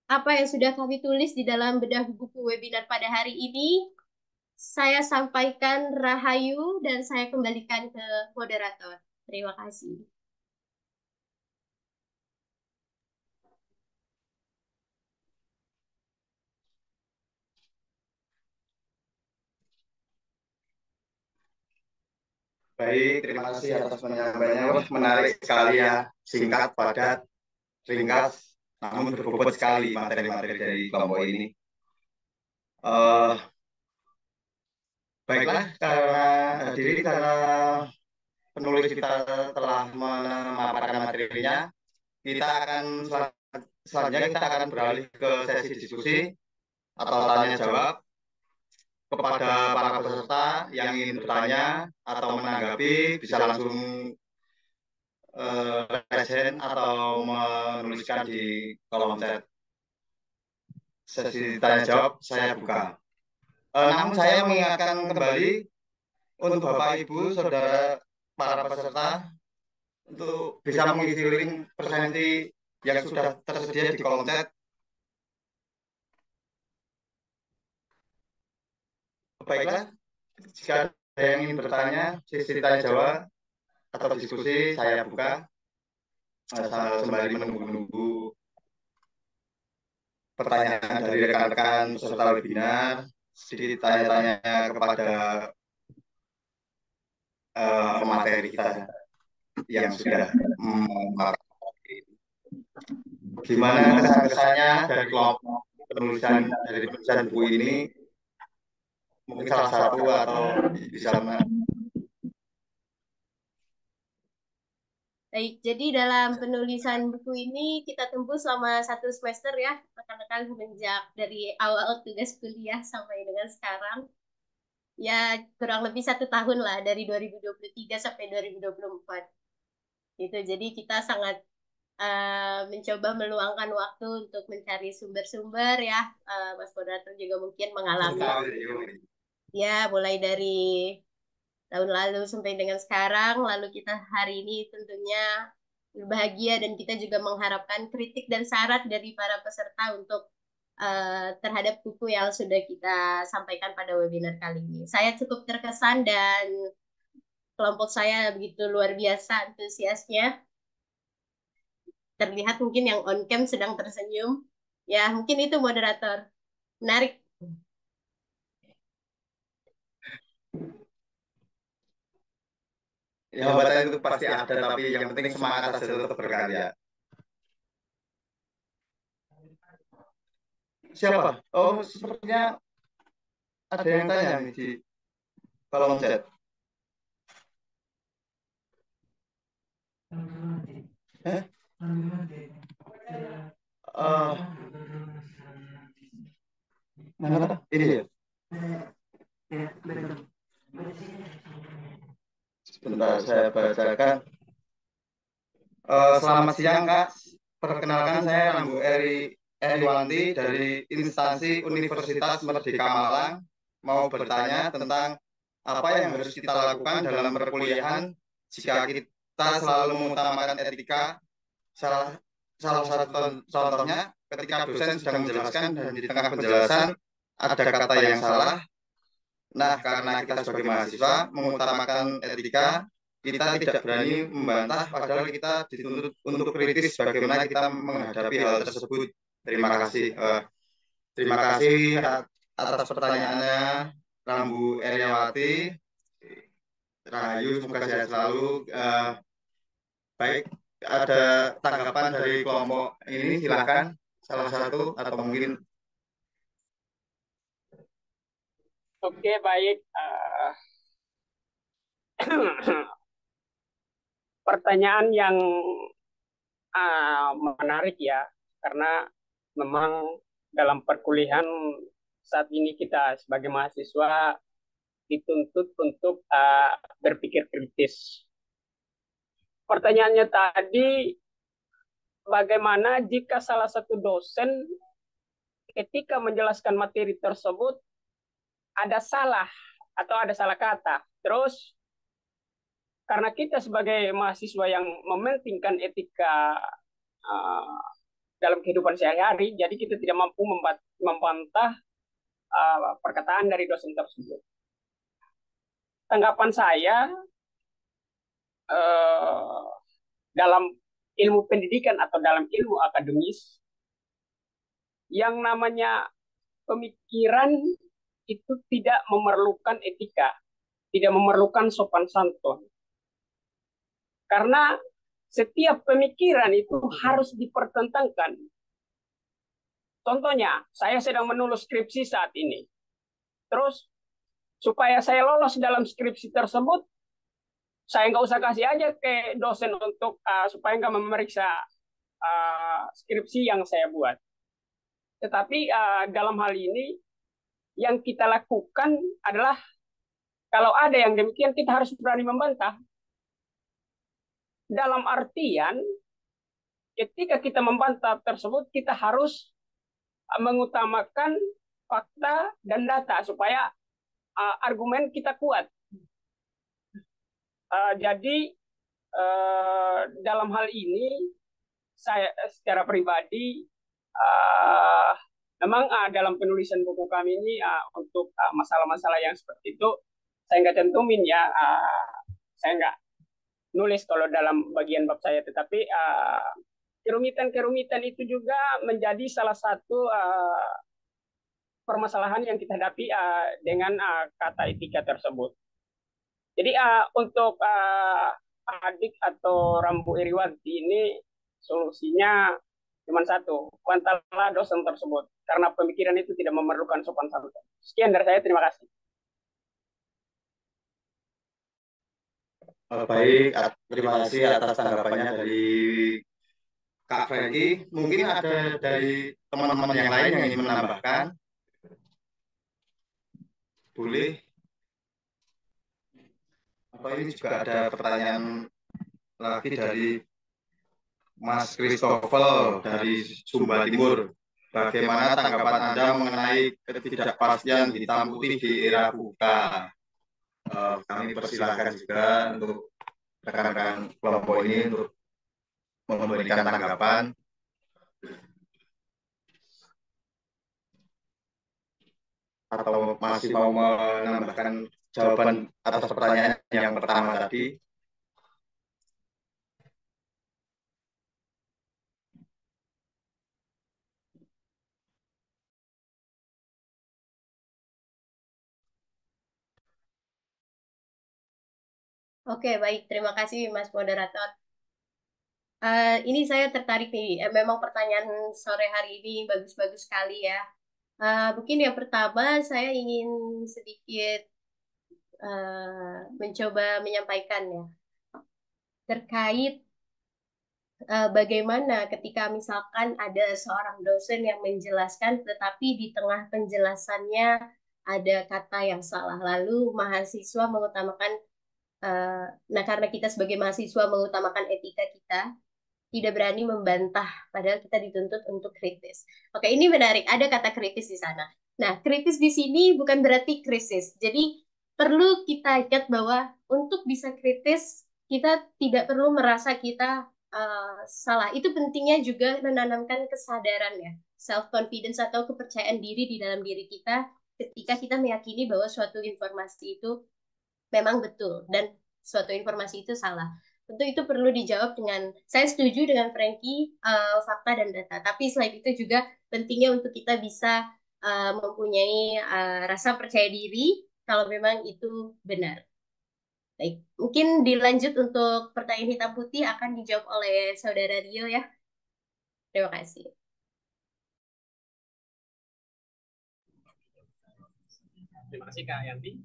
apa yang sudah kami tulis di dalam bedah buku webinar pada hari ini. Saya sampaikan rahayu dan saya kembalikan ke moderator. Terima kasih. Baik, terima kasih atas penyampaiannya. Wah, menarik sekali ya, singkat, padat, ringkas, namun berbobot sekali materi-materi dari kelompok ini. Baiklah, karena penulis kita telah memaparkan materinya, selanjutnya kita akan beralih ke sesi diskusi atau tanya jawab kepada para peserta yang ingin bertanya atau menanggapi, bisa langsung raise hand atau menuliskan di kolom chat. Sesi tanya jawab saya buka. Namun saya mengingatkan kembali untuk Bapak Ibu, Saudara para peserta untuk bisa mengisi link presentasi yang sudah tersedia di kolom chat. Baiklah, jika ada yang ingin bertanya, sesi tanya jawab atau diskusi saya buka. Sembari menunggu pertanyaan dari rekan-rekan peserta webinar, sedikit tanya-tanya kepada pemateri kita. yang sudah gimana kesan-kesannya dari kelompok dari penulisan buku ini, mungkin salah satu atau bisa Baik, jadi dalam penulisan buku ini kita tempuh selama 1 semester ya, rekan-rekan, semenjak dari awal tugas kuliah sampai dengan sekarang. Ya, kurang lebih 1 tahun lah, dari 2023 sampai 2024. Gitu, jadi kita sangat mencoba meluangkan waktu untuk mencari sumber-sumber ya. Mas moderator juga mungkin mengalami. Ya, mulai dari tahun lalu sampai dengan sekarang, lalu kita hari ini tentunya berbahagia dan kita juga mengharapkan kritik dan saran dari para peserta untuk terhadap buku yang sudah kita sampaikan pada webinar kali ini. Saya cukup terkesan dan kelompok saya begitu luar biasa antusiasnya. Terlihat mungkin yang on cam sedang tersenyum. Ya, mungkin itu moderator. Menarik. Ya, hambatan itu pasti ada, tapi yang penting semangat saja tetap berkarya. Siapa? Oh, sepertinya ada yang tanya nih di kolom chat. Mana? Ini ya? Sebentar, saya bacakan. Selamat siang, Kak. Perkenalkan, saya Rambu Eriwanti dari instansi Universitas Merdeka Malang. Mau bertanya tentang apa yang harus kita lakukan dalam perkuliahan jika kita selalu mengutamakan etika. Salah satu contohnya ketika dosen sedang menjelaskan dan di tengah penjelasan ada kata yang salah. Nah, karena kita sebagai mahasiswa mengutamakan etika, kita tidak berani membantah, padahal kita dituntut untuk kritis bagaimana kita menghadapi hal tersebut. Terima kasih. Terima kasih atas pertanyaannya, Rambu Eriawati. Rahayu, semoga sehat selalu. Baik, ada tanggapan dari kelompok ini, silakan salah satu atau mungkin. Oke, baik. Pertanyaan yang menarik ya, karena memang dalam perkuliahan saat ini kita sebagai mahasiswa dituntut untuk berpikir kritis. Pertanyaannya tadi, bagaimana jika salah satu dosen ketika menjelaskan materi tersebut ada salah atau ada salah kata. Terus karena kita sebagai mahasiswa yang mementingkan etika dalam kehidupan sehari-hari, jadi kita tidak mampu membantah perkataan dari dosen tersebut. Tanggapan saya dalam ilmu pendidikan atau dalam ilmu akademis, yang namanya pemikiran itu tidak memerlukan etika, tidak memerlukan sopan santun. Karena setiap pemikiran itu harus dipertentangkan. Contohnya, saya sedang menulis skripsi saat ini. Terus, supaya saya lolos dalam skripsi tersebut, saya nggak usah kasih aja ke dosen untuk supaya nggak memeriksa skripsi yang saya buat. Tetapi dalam hal ini, yang kita lakukan adalah kalau ada yang demikian, kita harus berani membantah. Dalam artian, ketika kita membantah tersebut, kita harus mengutamakan fakta dan data supaya argumen kita kuat. Jadi dalam hal ini, saya secara pribadi memang dalam penulisan buku kami ini untuk masalah-masalah yang seperti itu saya nggak cantumin ya, saya nggak nulis kalau dalam bagian bab saya, tetapi kerumitan-kerumitan itu juga menjadi salah satu permasalahan yang kita hadapi dengan kata etika tersebut. Jadi untuk adik atau Rambu Iriwanti ini solusinya cuma satu, bantahlah dosen tersebut karena pemikiran itu tidak memerlukan sopan santun. Sekian dari saya, terima kasih. Baik, terima kasih atas tanggapannya dari Kak Franky. Mungkin ada dari teman-teman yang lain yang ingin menambahkan. Boleh. Atau ini juga ada pertanyaan lagi dari Mas Christopher dari Sumba Timur. Bagaimana tanggapan Anda mengenai ketidakpastian hitam putih di era buka? Kami persilahkan juga untuk rekan-rekan kelompok ini untuk memberikan tanggapan. Atau masih mau menambahkan jawaban atas pertanyaan yang pertama tadi? Oke, baik. Terima kasih, Mas Moderator. Ini saya tertarik nih. Memang pertanyaan sore hari ini bagus-bagus sekali ya. Mungkin yang pertama saya ingin sedikit mencoba menyampaikan ya terkait bagaimana ketika misalkan ada seorang dosen yang menjelaskan tetapi di tengah penjelasannya ada kata yang salah lalu mahasiswa mengutamakan nah karena kita sebagai mahasiswa mengutamakan etika kita tidak berani membantah padahal kita dituntut untuk kritis. Oke, ini menarik. Ada kata kritis di sana. Nah, kritis di sini bukan berarti krisis. Jadi perlu kita ingat bahwa untuk bisa kritis kita tidak perlu merasa kita salah. Itu pentingnya juga menanamkan kesadaran ya, self confidence atau kepercayaan diri di dalam diri kita ketika kita meyakini bahwa suatu informasi itu memang betul dan suatu informasi itu salah. Tentu itu perlu dijawab dengan, saya setuju dengan Frankie, fakta dan data. Tapi selain itu juga pentingnya untuk kita bisa mempunyai rasa percaya diri kalau memang itu benar. Baik, mungkin dilanjut untuk pertanyaan hitam putih akan dijawab oleh Saudara Rio ya. Terima kasih. Terima kasih Kak Yanti.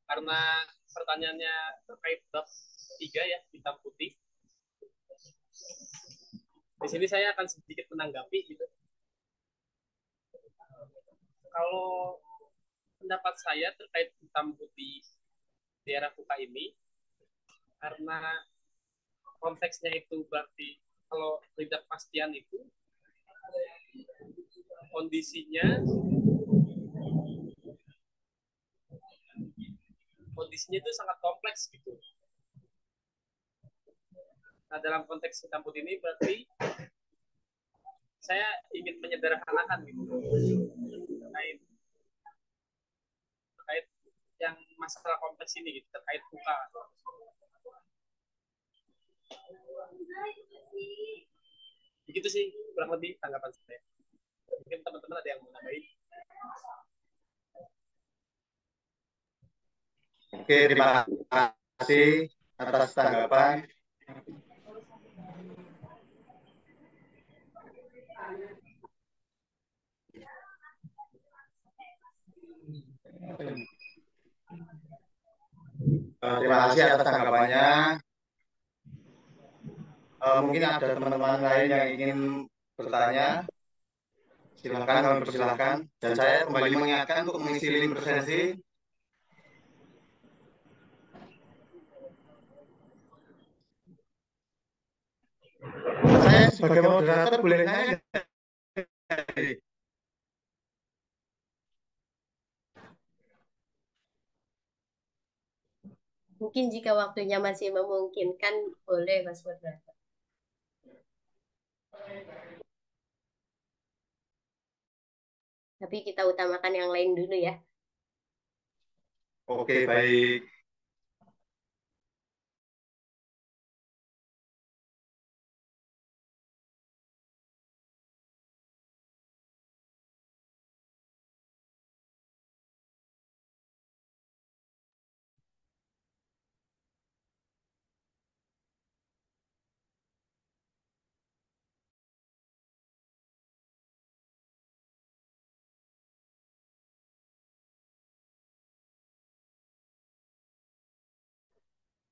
Karena pertanyaannya terkait bab 3 ya, hitam putih. Di sini saya akan sedikit menanggapi gitu. Kalau pendapat saya terkait hitam putih di era buka ini, karena konteksnya itu berarti kalau ketidakpastian itu kondisinya itu sangat kompleks gitu. Nah, dalam konteks hitam putih ini berarti saya ingin menyederhanakan gitu terkait yang masalah kompleks ini gitu, terkait buka. Begitu sih kurang lebih tanggapan saya. Mungkin teman-teman ada yang mau nambahin. Oke, terima kasih atas tanggapan. Terima kasih atas tanggapannya. Mungkin ada teman-teman lain yang ingin bertanya. Silakan, kami persilahkan. Dan saya kembali mengingatkan untuk mengisi link presensi. Saya sebagai moderator boleh nanya nggak? Mungkin jika waktunya masih memungkinkan, boleh Mas Moderator. Tapi kita utamakan yang lain dulu ya. Oke, baik.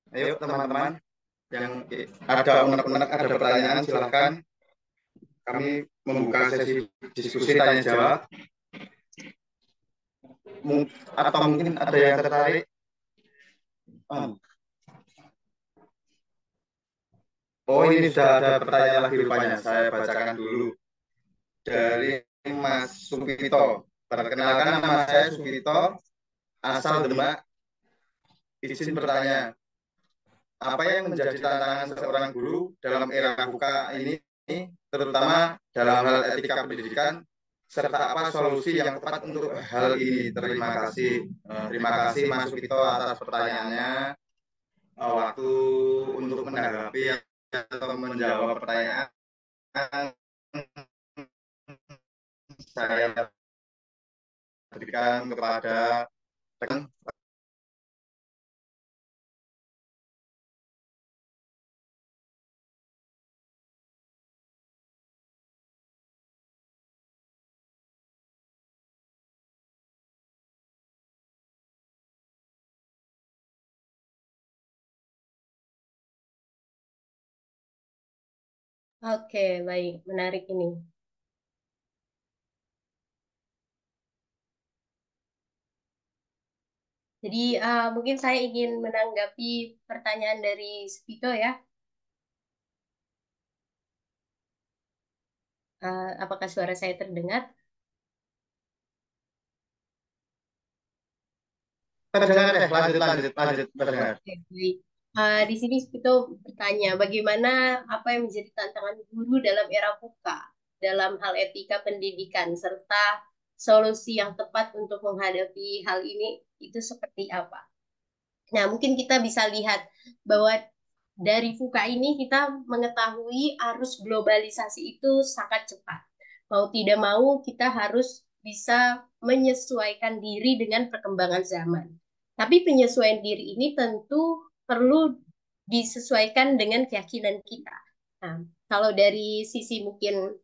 Ayo teman-teman yang ada unek-unek, ada pertanyaan, silahkan. Kami membuka sesi diskusi tanya jawab. Atau mungkin ada yang tertarik. Oh, ini sudah ada pertanyaan lagi rupanya. Saya bacakan dulu. Dari Mas Sukito. Perkenalkan, nama saya Sukito, asal Demak. Izin bertanya, apa yang menjadi tantangan seorang guru dalam era buka ini, terutama dalam hal etika pendidikan, serta apa solusi yang tepat untuk hal ini? Terima kasih. Terima kasih Mas Sukito atas pertanyaannya. Waktu untuk menanggapi atau menjawab pertanyaan saya berikan kepada rekan. Oke, baik, menarik ini. Jadi mungkin saya ingin menanggapi pertanyaan dari Spito ya. Apakah suara saya terdengar? Terdengar deh, lanjut, terdengar. Oke, baik. Di sini Spito bertanya, bagaimana apa yang menjadi tantangan guru dalam era buka, dalam hal etika pendidikan, serta solusi yang tepat untuk menghadapi hal ini, itu seperti apa? Nah, mungkin kita bisa lihat bahwa dari VUCA ini kita mengetahui arus globalisasi itu sangat cepat. Mau tidak mau kita harus bisa menyesuaikan diri dengan perkembangan zaman. Tapi penyesuaian diri ini tentu perlu disesuaikan dengan keyakinan kita. Nah, kalau dari sisi mungkin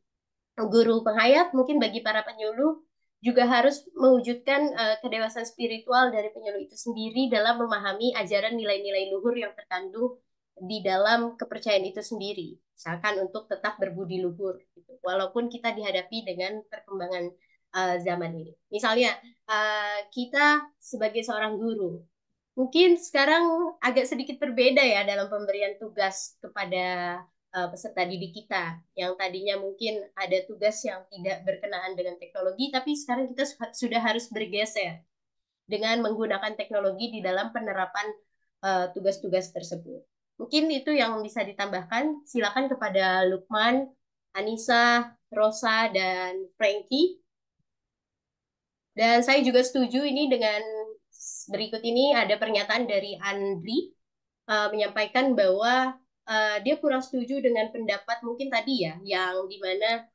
guru penghayat, mungkin bagi para penyuluh juga harus mewujudkan kedewasaan spiritual dari penyuluh itu sendiri dalam memahami ajaran nilai-nilai luhur yang terkandung di dalam kepercayaan itu sendiri. Misalkan untuk tetap berbudi luhur, gitu. Walaupun kita dihadapi dengan perkembangan zaman ini. Misalnya kita sebagai seorang guru, mungkin sekarang agak sedikit berbeda ya dalam pemberian tugas kepada peserta didik kita yang tadinya mungkin ada tugas yang tidak berkenaan dengan teknologi, tapi sekarang kita sudah harus bergeser dengan menggunakan teknologi di dalam penerapan tugas-tugas tersebut. Mungkin itu yang bisa ditambahkan. Silakan kepada Lukman, Anissa, Rosa, dan Frankie. Dan saya juga setuju ini dengan berikut ini ada pernyataan dari Andri menyampaikan bahwa dia kurang setuju dengan pendapat mungkin tadi ya, yang dimana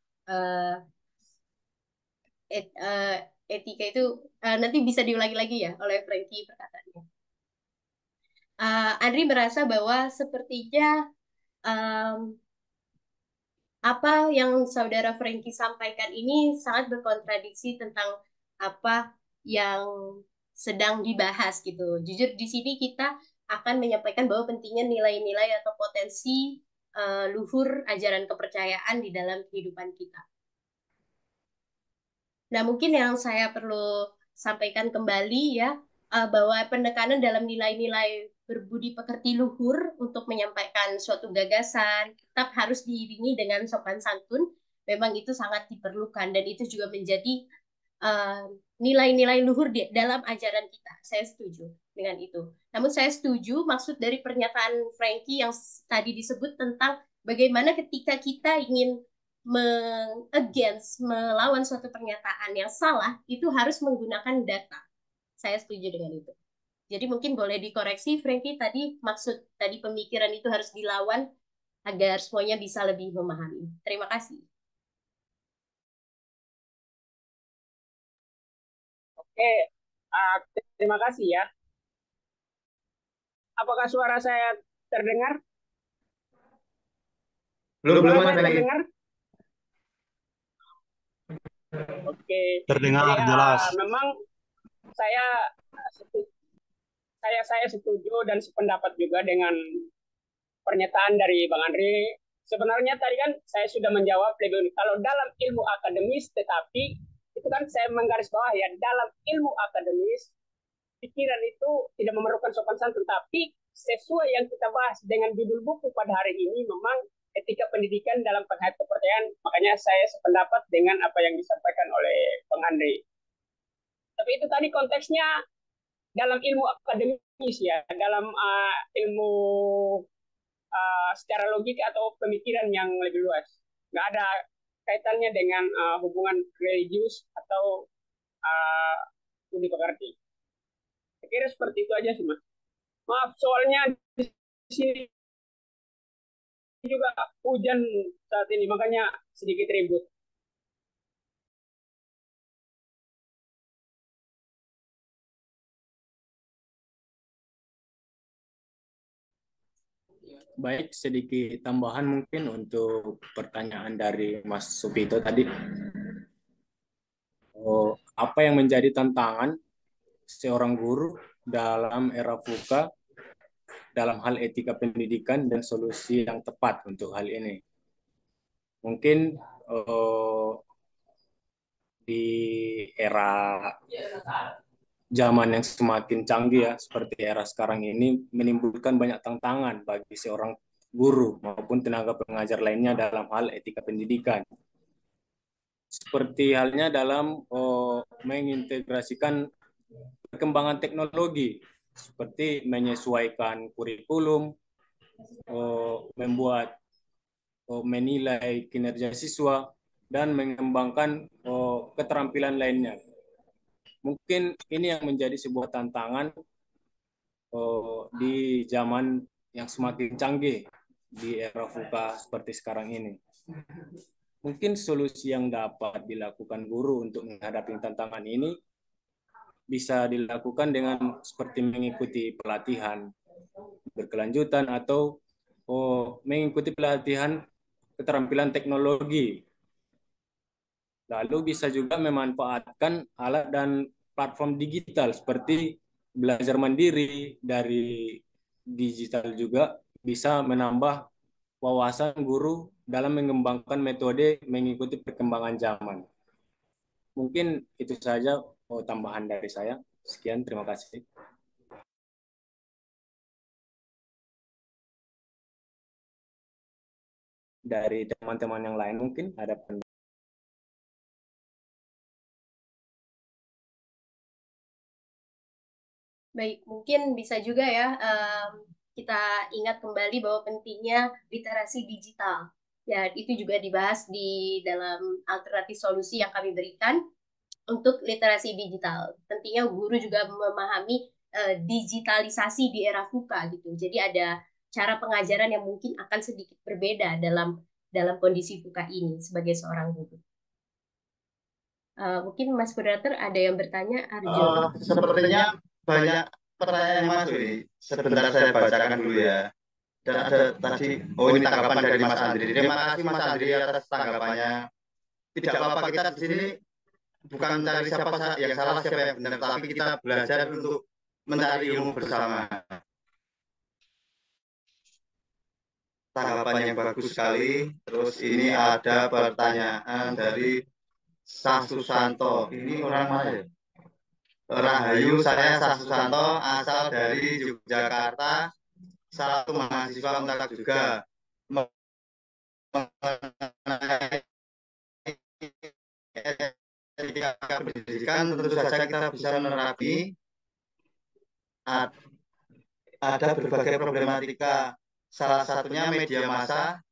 etika itu nanti bisa diulangi lagi ya oleh Frankie perkataannya. Andri merasa bahwa sepertinya apa yang saudara Frankie sampaikan ini sangat berkontradiksi tentang apa yang sedang dibahas gitu. Jujur di sini kita akan menyampaikan bahwa pentingnya nilai-nilai atau potensi luhur ajaran kepercayaan di dalam kehidupan kita. Nah, mungkin yang saya perlu sampaikan kembali ya, bahwa penekanan dalam nilai-nilai berbudi pekerti luhur untuk menyampaikan suatu gagasan tetap harus diiringi dengan sopan santun. Memang itu sangat diperlukan dan itu juga menjadi nilai-nilai luhur dalam ajaran kita. Saya setuju dengan itu. Namun saya setuju maksud dari pernyataan Frankie yang tadi disebut tentang bagaimana ketika kita ingin melawan suatu pernyataan yang salah, itu harus menggunakan data. Saya setuju dengan itu. Jadi mungkin boleh dikoreksi, Frankie, tadi maksud tadi pemikiran itu harus dilawan agar semuanya bisa lebih memahami. Terima kasih. Oke, terima kasih ya. Apakah suara saya terdengar? Belum terdengar? Oke. Terdengar jadi, jelas. Memang saya saya setuju dan sependapat juga dengan pernyataan dari Bang Andre. Sebenarnya tadi kan saya sudah menjawab lebih kalau dalam ilmu akademis, tetapi itu kan saya menggarisbawahi ya, dalam ilmu akademis pikiran itu tidak memerlukan sopan santun, tapi sesuai yang kita bahas dengan judul buku pada hari ini memang etika pendidikan dalam penghayat kepercayaan. Makanya saya sependapat dengan apa yang disampaikan oleh Bang Andre. Tapi itu tadi konteksnya dalam ilmu akademis ya, dalam ilmu secara logik atau pemikiran yang lebih luas. Nggak ada kaitannya dengan hubungan religius atau budi pekerti. Saya kira seperti itu aja sih, Mas. Maaf, soalnya di sini juga hujan saat ini, makanya sedikit ribut. Baik, sedikit tambahan mungkin untuk pertanyaan dari Mas Supito tadi. Apa yang menjadi tantangan seorang guru dalam era VUCA dalam hal etika pendidikan dan solusi yang tepat untuk hal ini? Mungkin di era zaman yang semakin canggih ya, seperti era sekarang ini, menimbulkan banyak tantangan bagi seorang guru maupun tenaga pengajar lainnya dalam hal etika pendidikan. Seperti halnya dalam mengintegrasikan perkembangan teknologi, seperti menyesuaikan kurikulum, membuat menilai kinerja siswa, dan mengembangkan keterampilan lainnya. Mungkin ini yang menjadi sebuah tantangan di zaman yang semakin canggih di era VUCA seperti sekarang ini. Mungkin solusi yang dapat dilakukan guru untuk menghadapi tantangan ini bisa dilakukan dengan seperti mengikuti pelatihan berkelanjutan atau mengikuti pelatihan keterampilan teknologi. Lalu bisa juga memanfaatkan alat dan platform digital seperti belajar mandiri dari digital juga bisa menambah wawasan guru dalam mengembangkan metode mengikuti perkembangan zaman. Mungkin itu saja tambahan dari saya. Sekian, terima kasih. Dari teman-teman yang lain mungkin ada pendapat. Baik, mungkin bisa juga ya kita ingat kembali bahwa pentingnya literasi digital. Ya, itu juga dibahas di dalam alternatif solusi yang kami berikan untuk literasi digital. Pentingnya guru juga memahami digitalisasi di era VUCA gitu. Jadi ada cara pengajaran yang mungkin akan sedikit berbeda dalam kondisi VUCA ini sebagai seorang guru. Mungkin Mas Moderator ada yang bertanya, Arjo? Sepertinya banyak pertanyaan yang masuk ini. Sebentar saya bacakan dulu ya. Dan ada tadi, ini tanggapan dari Mas Andri. Terima kasih Mas Andri atas tanggapannya. Tidak apa-apa, kita di sini bukan mencari siapa yang salah, siapa yang benar, tapi kita belajar untuk mencari ilmu bersama. Tanggapan yang bagus sekali. Terus ini ada pertanyaan dari Sasusanto. Ini orang mana ya? Rahayu, saya Sasusanto, asal dari Yogyakarta, salah satu mahasiswa Untak juga. Mengenai etika pendidikan, tentu saja kita bisa menerapi ada berbagai problematika, salah satunya media massa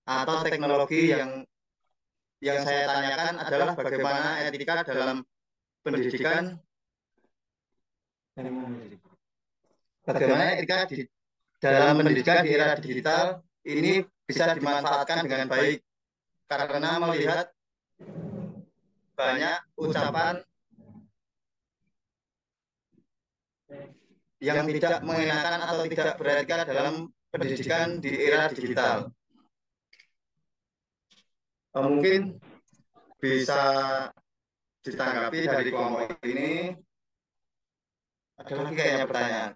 atau teknologi yang saya tanyakan adalah bagaimana etika dalam pendidikan, bagaimana etika dalam pendidikan di era digital ini bisa dimanfaatkan dengan baik, karena melihat banyak ucapan yang tidak mengenakan atau tidak beretika dalam pendidikan di era digital. Mungkin bisa ditanggapi dari kelompok ini. Ada lagi kayaknya pertanyaan.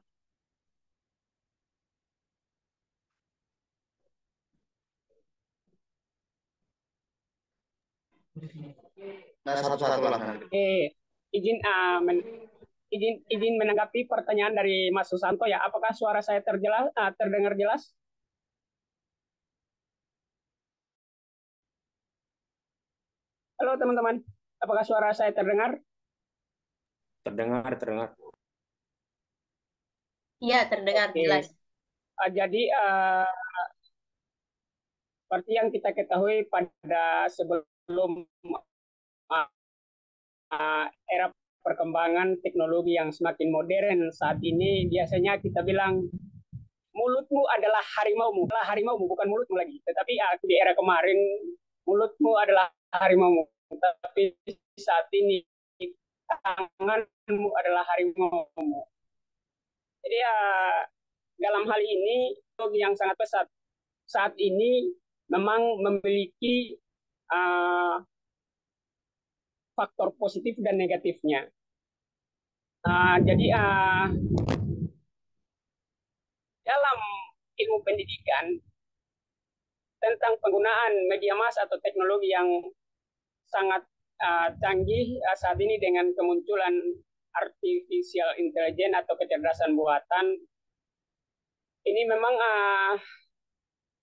Nah, satu-satu lah nanti. Izin izin menanggapi pertanyaan dari Mas Susanto ya. Apakah suara saya terdengar jelas? Halo teman-teman, apakah suara saya terdengar? Terdengar. Iya, terdengar jelas. Jadi seperti yang kita ketahui pada sebelum era perkembangan teknologi yang semakin modern saat ini, biasanya kita bilang mulutmu adalah harimaumu, bukan mulutmu lagi. Tetapi di era kemarin mulutmu adalah harimaumu, tapi saat ini tanganmu adalah harimaumu. Jadi dalam hal ini yang sangat pesat saat ini memang memiliki faktor positif dan negatifnya. Jadi dalam ilmu pendidikan tentang penggunaan media massa atau teknologi yang sangat canggih saat ini dengan kemunculan artificial intelligence atau kecerdasan buatan, ini memang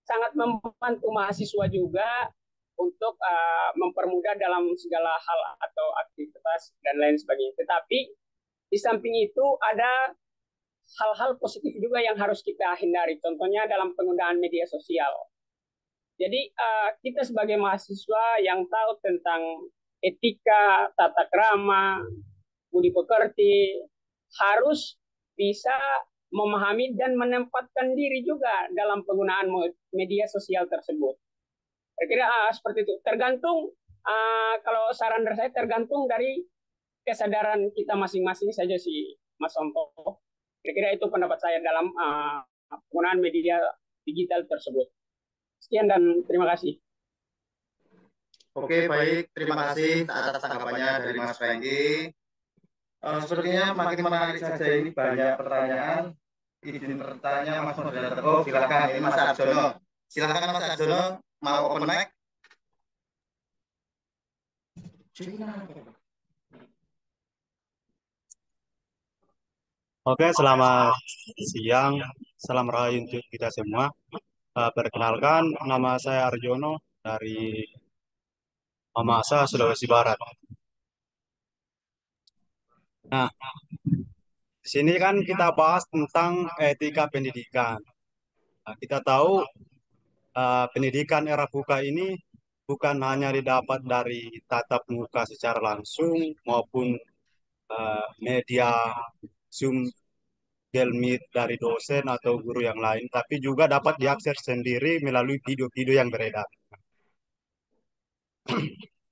sangat membantu mahasiswa juga untuk mempermudah dalam segala hal atau aktivitas dan lain sebagainya. Tetapi di samping itu ada hal-hal positif juga yang harus kita hindari. Contohnya dalam penggunaan media sosial. Jadi kita sebagai mahasiswa yang tahu tentang etika, tata krama, budi pekerti, harus bisa memahami dan menempatkan diri juga dalam penggunaan media sosial tersebut. Kira-kira seperti itu. Tergantung, kalau saran dari saya tergantung dari kesadaran kita masing-masing saja sih, Mas Sonto. Kira-kira itu pendapat saya dalam penggunaan media digital tersebut. Sekian dan terima kasih. Oke, baik. Terima kasih atas tanggapannya dari Mas Franky. Sepertinya makin menarik saja ini, banyak pertanyaan. Izin bertanya Mas Moderator. Oh, silakan. Ini Mas Arjono. Silakan Mas Arjono, mau open mic. Oke, selamat siang. Salam rahayu untuk kita semua. Perkenalkan, nama saya Arjono dari Mamasa, Sulawesi Barat. Nah, di sini kan kita bahas tentang etika pendidikan. Nah, kita tahu pendidikan era buka ini bukan hanya didapat dari tatap muka secara langsung maupun media Zoom, Google Meet dari dosen atau guru yang lain, tapi juga dapat diakses sendiri melalui video-video yang beredar.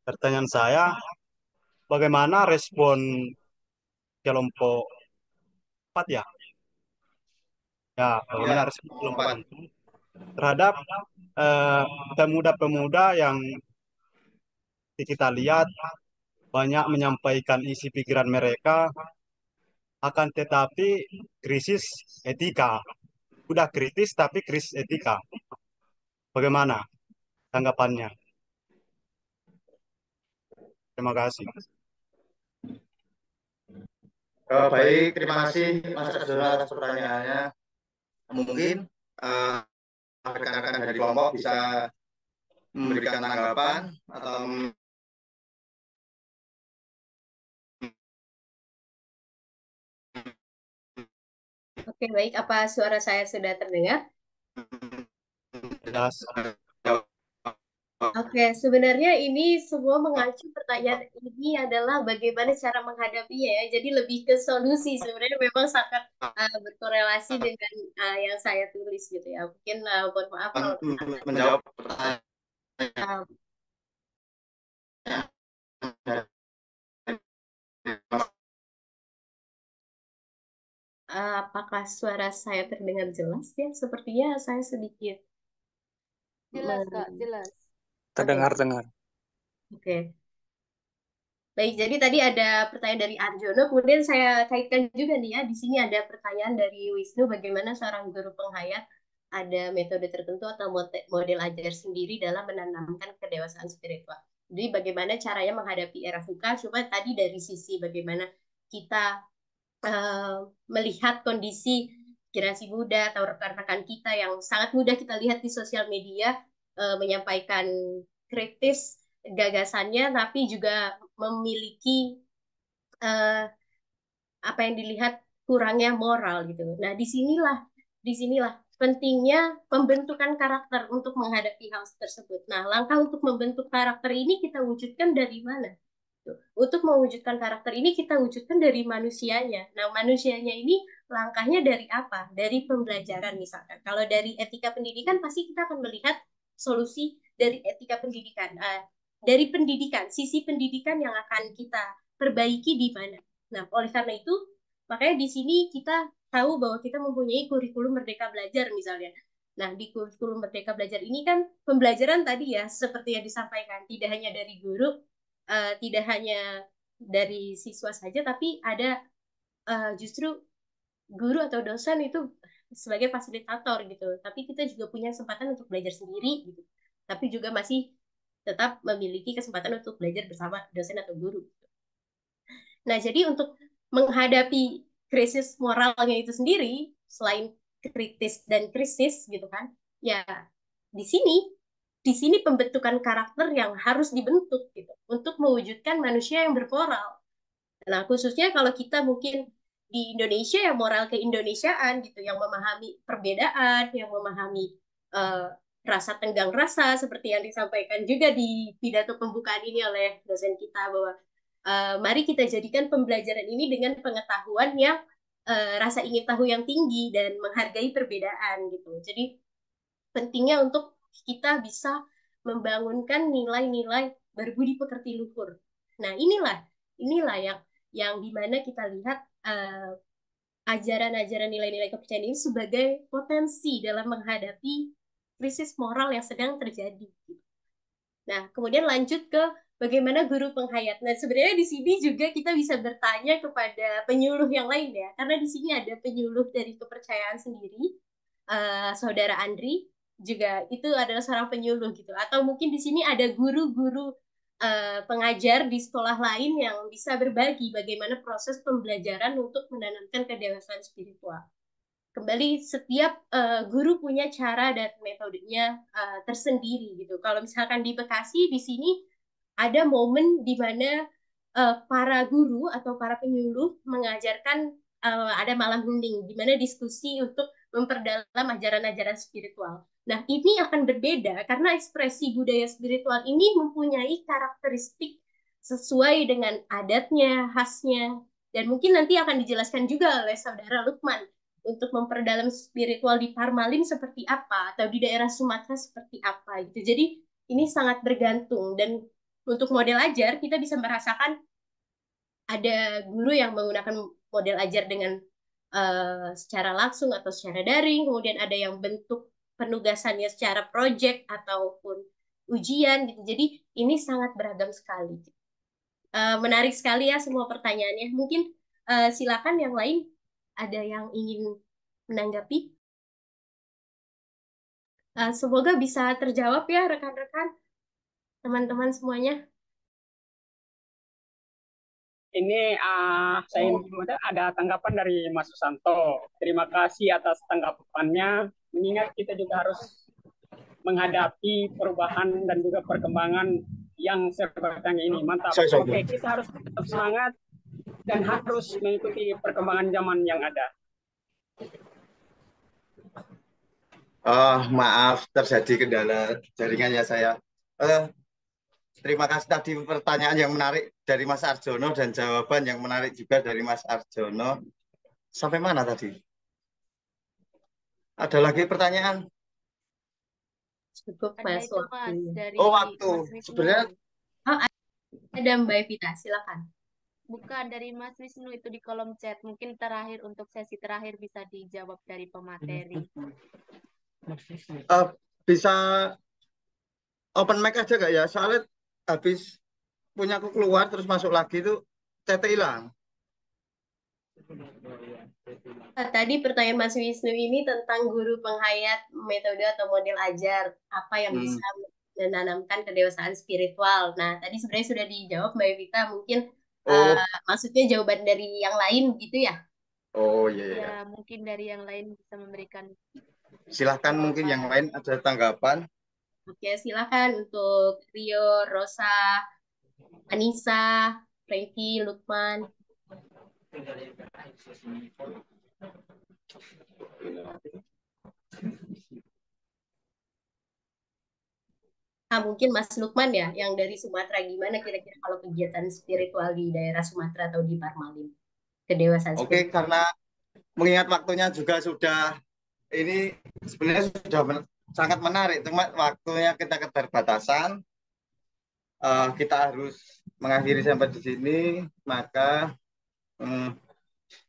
Pertanyaan saya, bagaimana respon kelompok 4 ya? Ya, bagaimana respon kelompok 4 terhadap pemuda-pemuda yang kita lihat banyak menyampaikan isi pikiran mereka, akan tetapi krisis etika. Udah kritis tapi krisis etika. Bagaimana tanggapannya? Terima kasih. Baik, terima kasih Mas Arjono atas pertanyaannya. Mungkin rekan-rekan dari kelompok bisa memberikan tanggapan atau Oke, baik. Apa suara saya sudah terdengar? Jelas. Oke, sebenarnya ini semua mengacu pertanyaan ini adalah bagaimana cara menghadapinya ya. Jadi lebih ke solusi sebenarnya memang sangat berkorelasi dengan yang saya tulis gitu ya. Mungkin mohon maaf kalau menjawab pertanyaan. Apakah suara saya terdengar jelas ya? Sepertinya saya sedikit jelas Kak, jelas. Terdengar. Oke. Baik, jadi tadi ada pertanyaan dari Arjono, kemudian saya kaitkan juga nih ya, di sini ada pertanyaan dari Wisnu, bagaimana seorang guru penghayat ada metode tertentu atau model ajar sendiri dalam menanamkan kedewasaan spiritual. Jadi bagaimana caranya menghadapi era VUCA, coba tadi dari sisi bagaimana kita melihat kondisi generasi muda atau rekan-rekan kita yang sangat mudah kita lihat di sosial media menyampaikan kritis gagasannya, tapi juga memiliki apa yang dilihat kurangnya moral gitu. Nah, disinilah pentingnya pembentukan karakter untuk menghadapi hal tersebut. Nah, langkah untuk membentuk karakter ini kita wujudkan dari mana? Untuk mewujudkan karakter ini kita wujudkan dari manusianya. Nah, manusianya ini langkahnya dari apa? Dari pembelajaran misalkan. Kalau dari etika pendidikan pasti kita akan melihat solusi dari etika pendidikan. Dari pendidikan, sisi pendidikan yang akan kita perbaiki di mana. Nah, oleh karena itu, makanya di sini kita tahu bahwa kita mempunyai kurikulum Merdeka Belajar misalnya. Nah, di kurikulum Merdeka Belajar ini kan pembelajaran tadi ya, seperti yang disampaikan, tidak hanya dari guru, tidak hanya dari siswa saja, tapi ada justru guru atau dosen itu sebagai fasilitator gitu. Tapi kita juga punya kesempatan untuk belajar sendiri gitu. Tapi juga masih tetap memiliki kesempatan untuk belajar bersama dosen atau guru. Nah, jadi untuk menghadapi krisis moralnya itu sendiri, selain kritis dan krisis gitu kan, ya di sini pembentukan karakter yang harus dibentuk gitu untuk mewujudkan manusia yang bermoral. Nah, khususnya kalau kita mungkin di Indonesia yang moral keindonesiaan gitu, yang memahami perbedaan, yang memahami rasa tenggang rasa seperti yang disampaikan juga di pidato pembukaan ini oleh dosen kita bahwa mari kita jadikan pembelajaran ini dengan pengetahuan yang rasa ingin tahu yang tinggi dan menghargai perbedaan gitu. Jadi pentingnya untuk kita bisa membangunkan nilai-nilai berbudi pekerti luhur. Nah, inilah yang dimana kita lihat ajaran-ajaran nilai-nilai kepercayaan ini sebagai potensi dalam menghadapi krisis moral yang sedang terjadi. Nah, kemudian lanjut ke bagaimana guru penghayat. Nah, sebenarnya di sini juga kita bisa bertanya kepada penyuluh yang lain ya, karena di sini ada penyuluh dari kepercayaan sendiri, Saudara Andri, juga itu adalah seorang penyuluh gitu. Atau mungkin di sini ada guru-guru pengajar di sekolah lain yang bisa berbagi bagaimana proses pembelajaran untuk menanamkan kedewasaan spiritual. Kembali setiap guru punya cara dan metodenya tersendiri gitu. Kalau misalkan di Bekasi di sini ada momen di mana para guru atau para penyuluh mengajarkan ada malam hening di mana diskusi untuk memperdalam ajaran-ajaran spiritual. Nah, ini akan berbeda karena ekspresi budaya spiritual ini mempunyai karakteristik sesuai dengan adatnya, khasnya, dan mungkin nanti akan dijelaskan juga oleh Saudara Lukman untuk memperdalam spiritual di Parmalin seperti apa atau di daerah Sumatera seperti apa gitu. Jadi ini sangat bergantung, dan untuk model ajar kita bisa merasakan ada guru yang menggunakan model ajar dengan secara langsung atau secara daring, kemudian ada yang bentuk penugasannya secara project ataupun ujian gitu. Jadi ini sangat beragam sekali. Menarik sekali ya semua pertanyaannya. Mungkin silakan yang lain ada yang ingin menanggapi. Semoga bisa terjawab ya rekan-rekan, teman-teman semuanya. Ini saya ada tanggapan dari Mas Susanto. Terima kasih atas tanggapannya. Mengingat kita juga harus menghadapi perubahan dan juga perkembangan yang serba ini. Mantap. Oke, kita harus tetap semangat dan harus mengikuti perkembangan zaman yang ada. Maaf terjadi kendala jaringan ya saya. Terima kasih tadi pertanyaan yang menarik dari Mas Arjono dan jawaban yang menarik juga dari Mas Arjono. Sampai mana tadi? Ada lagi pertanyaan? Cukup Mas waktu. Waktu. Sebenarnya ada Mbak Evita, silakan. Bukan dari Mas Wisnu, itu di kolom chat. Mungkin terakhir untuk sesi terakhir bisa dijawab dari pemateri. Bisa open mic aja gak ya? Soalnya habis punyaku keluar terus masuk lagi itu chatnya hilang. Tadi pertanyaan Mas Wisnu ini tentang guru penghayat metode atau model ajar, apa yang bisa menanamkan kedewasaan spiritual. Nah, tadi sebenarnya sudah dijawab Mbak Evita, mungkin maksudnya jawaban dari yang lain gitu ya? Oh iya. Ya, mungkin dari yang lain bisa memberikan. Silahkan mungkin yang lain ada tanggapan. Oke, silahkan untuk Rio, Rosa, Anissa, Frankie, Lukman. Mungkin Mas Lukman ya, yang dari Sumatera, gimana kira-kira kalau kegiatan spiritual di daerah Sumatera atau di Parmalin? Kedewasaan Oke, karena mengingat waktunya juga sudah, ini sebenarnya sudah sangat menarik, cuma waktunya kita keterbatasan, kita harus mengakhiri sampai di sini, maka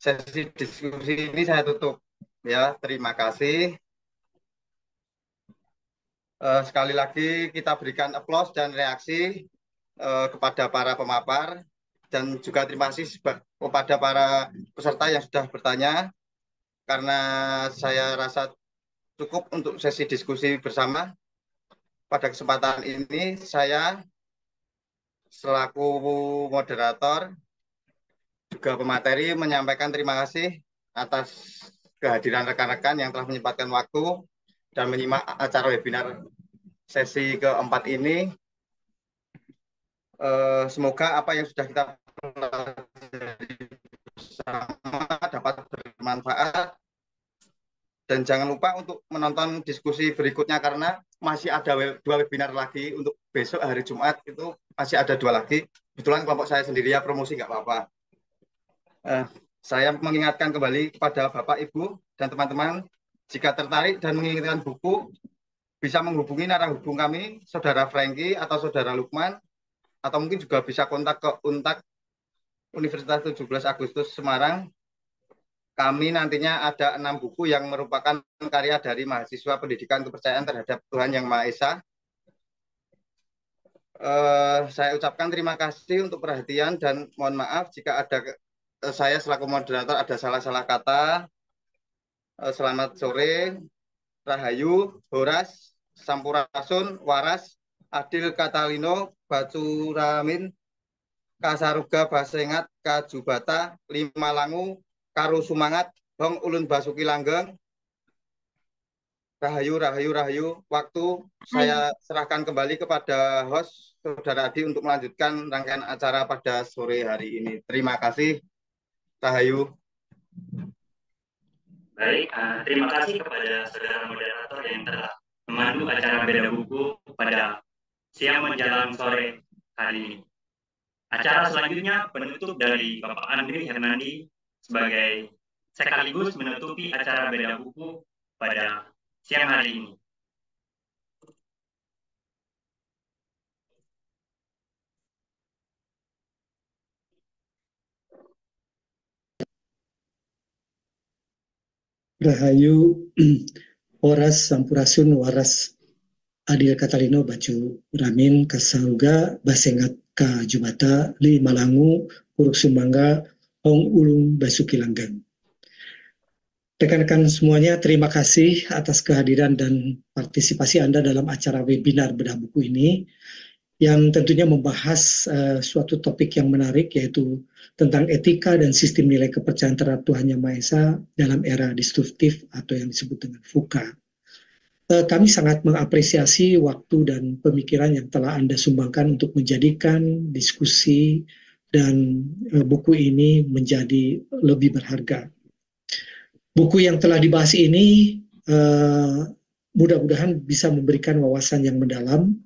sesi diskusi ini saya tutup. Ya, terima kasih. Sekali lagi kita berikan aplaus dan reaksi kepada para pemapar, dan juga terima kasih kepada para peserta yang sudah bertanya, karena saya rasa cukup untuk sesi diskusi bersama. Pada kesempatan ini saya selaku moderator juga pemateri menyampaikan terima kasih atas kehadiran rekan-rekan yang telah menyempatkan waktu dan menyimak acara webinar sesi keempat ini. Semoga apa yang sudah kita pelajari bersama dapat bermanfaat, dan jangan lupa untuk menonton diskusi berikutnya karena masih ada 2 webinar lagi untuk besok hari Jumat, itu masih ada 2 lagi. Kebetulan kelompok saya sendiri ya, promosi nggak apa-apa. Saya mengingatkan kembali kepada Bapak, Ibu, dan teman-teman, jika tertarik dan menginginkan buku, bisa menghubungi narah hubung kami, Saudara Frankie atau Saudara Lukman, atau mungkin juga bisa kontak ke Untak Universitas 17 Agustus Semarang. Kami nantinya ada 6 buku yang merupakan karya dari mahasiswa pendidikan kepercayaan terhadap Tuhan Yang Maha Esa. Saya ucapkan terima kasih untuk perhatian dan mohon maaf jika ada saya selaku moderator ada salah-salah kata. Selamat sore, Rahayu, Horas, Sampurasun, Waras, Adil Katalino, Bacuramin, Kasaruga Basengat, Kajubata, Limalangu, Karo Sumangat, Hong Ulun Basuki Langgeng. Rahayu, Rahayu, Rahayu. Waktu saya serahkan kembali kepada host Saudara Adi untuk melanjutkan rangkaian acara pada sore hari ini. Terima kasih. Rahayu. Baik, terima kasih kepada saudara moderator yang telah memandu acara Beda Buku pada siang menjelang sore hari ini. Acara selanjutnya penutup dari Bapak Andri Hernandi sebagai sekaligus menutupi acara Beda Buku pada siang hari ini. Rahayu, Horas, Sampurasun, Waras, Adil Katalino, Bacu Ramin, Kasaruga, Basengat, Kajubata, Limalangu, Puruk Sumangga, Hong Ulung Basuki Langgeng. Rekan-rekan semuanya, terima kasih atas kehadiran dan partisipasi Anda dalam acara webinar Bedah Buku ini, yang tentunya membahas suatu topik yang menarik, yaitu tentang etika dan sistem nilai kepercayaan terhadap Tuhan Yang Maha Esa dalam era disruptif atau yang disebut dengan VUCA. Kami sangat mengapresiasi waktu dan pemikiran yang telah Anda sumbangkan untuk menjadikan diskusi dan buku ini menjadi lebih berharga. Buku yang telah dibahas ini mudah-mudahan bisa memberikan wawasan yang mendalam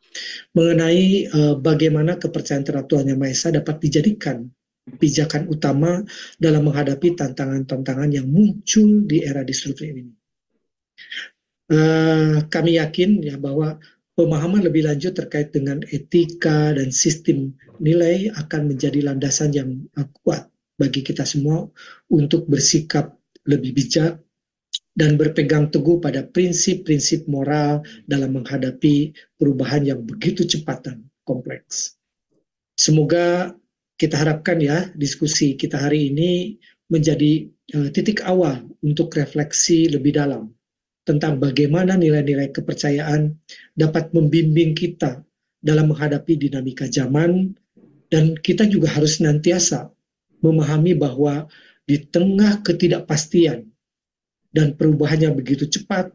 mengenai bagaimana kepercayaan terhadap Tuhan Yang Maha Esa dapat dijadikan pijakan utama dalam menghadapi tantangan-tantangan yang muncul di era disruptif ini. Kami yakin ya bahwa pemahaman lebih lanjut terkait dengan etika dan sistem nilai akan menjadi landasan yang kuat bagi kita semua untuk bersikap lebih bijak dan berpegang teguh pada prinsip-prinsip moral dalam menghadapi perubahan yang begitu cepat dan kompleks. Semoga kita harapkan ya diskusi kita hari ini menjadi titik awal untuk refleksi lebih dalam tentang bagaimana nilai-nilai kepercayaan dapat membimbing kita dalam menghadapi dinamika zaman, dan kita juga harus senantiasa memahami bahwa di tengah ketidakpastian dan perubahannya begitu cepat,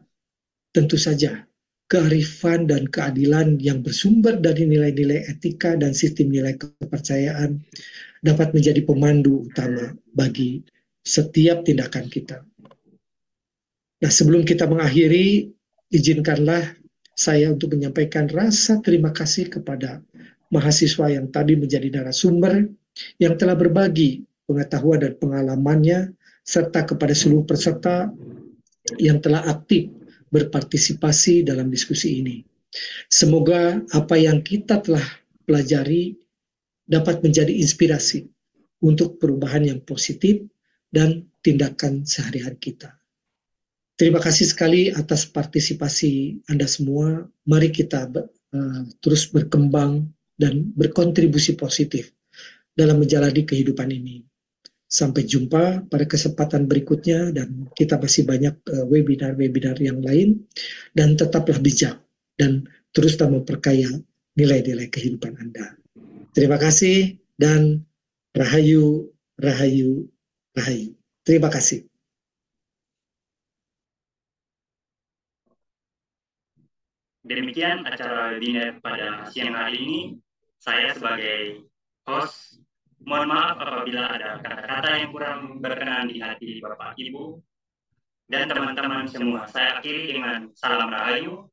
tentu saja kearifan dan keadilan yang bersumber dari nilai-nilai etika dan sistem nilai kepercayaan dapat menjadi pemandu utama bagi setiap tindakan kita. Nah, sebelum kita mengakhiri, izinkanlah saya untuk menyampaikan rasa terima kasih kepada mahasiswa yang tadi menjadi narasumber, yang telah berbagi pengetahuan dan pengalamannya, serta kepada seluruh peserta yang telah aktif berpartisipasi dalam diskusi ini. Semoga apa yang kita telah pelajari dapat menjadi inspirasi untuk perubahan yang positif dan tindakan sehari-hari kita. Terima kasih sekali atas partisipasi Anda semua. Mari kita terus berkembang dan berkontribusi positif dalam menjalani kehidupan ini. Sampai jumpa pada kesempatan berikutnya, dan kita masih banyak webinar-webinar yang lain, dan tetaplah bijak dan teruslah memperkaya nilai-nilai kehidupan Anda. Terima kasih dan rahayu, rahayu, rahayu. Terima kasih. Demikian acara webinar pada siang hari ini. Saya sebagai host, mohon maaf apabila ada kata-kata yang kurang berkenan di hati Bapak Ibu dan teman-teman semua. Saya akhiri dengan salam rahayu,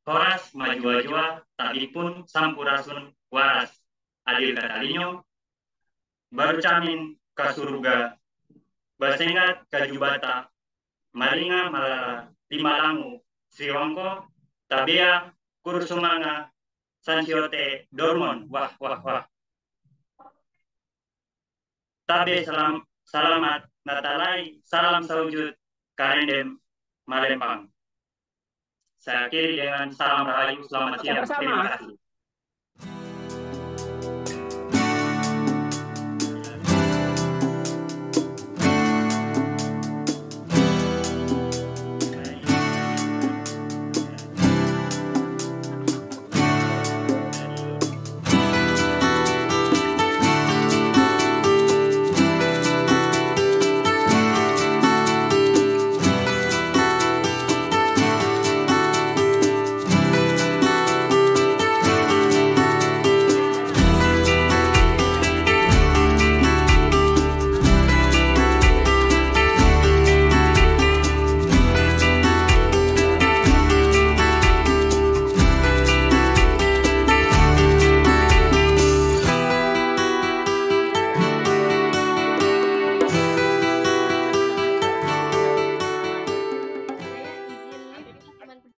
horas maju-wajua, tabipun sampurasun waras adil katalinyo, baru camin kasuruga, basenggat kajubata, maringa malala, limalangu, siwangko, tabea, kursumanga, sansiote, dormon, wah, wah, wah. Tabe salamat natalai, salam saujud, karendem, malempang. Saya akhiri dengan salam rahayu, selamat siang, terima kasih.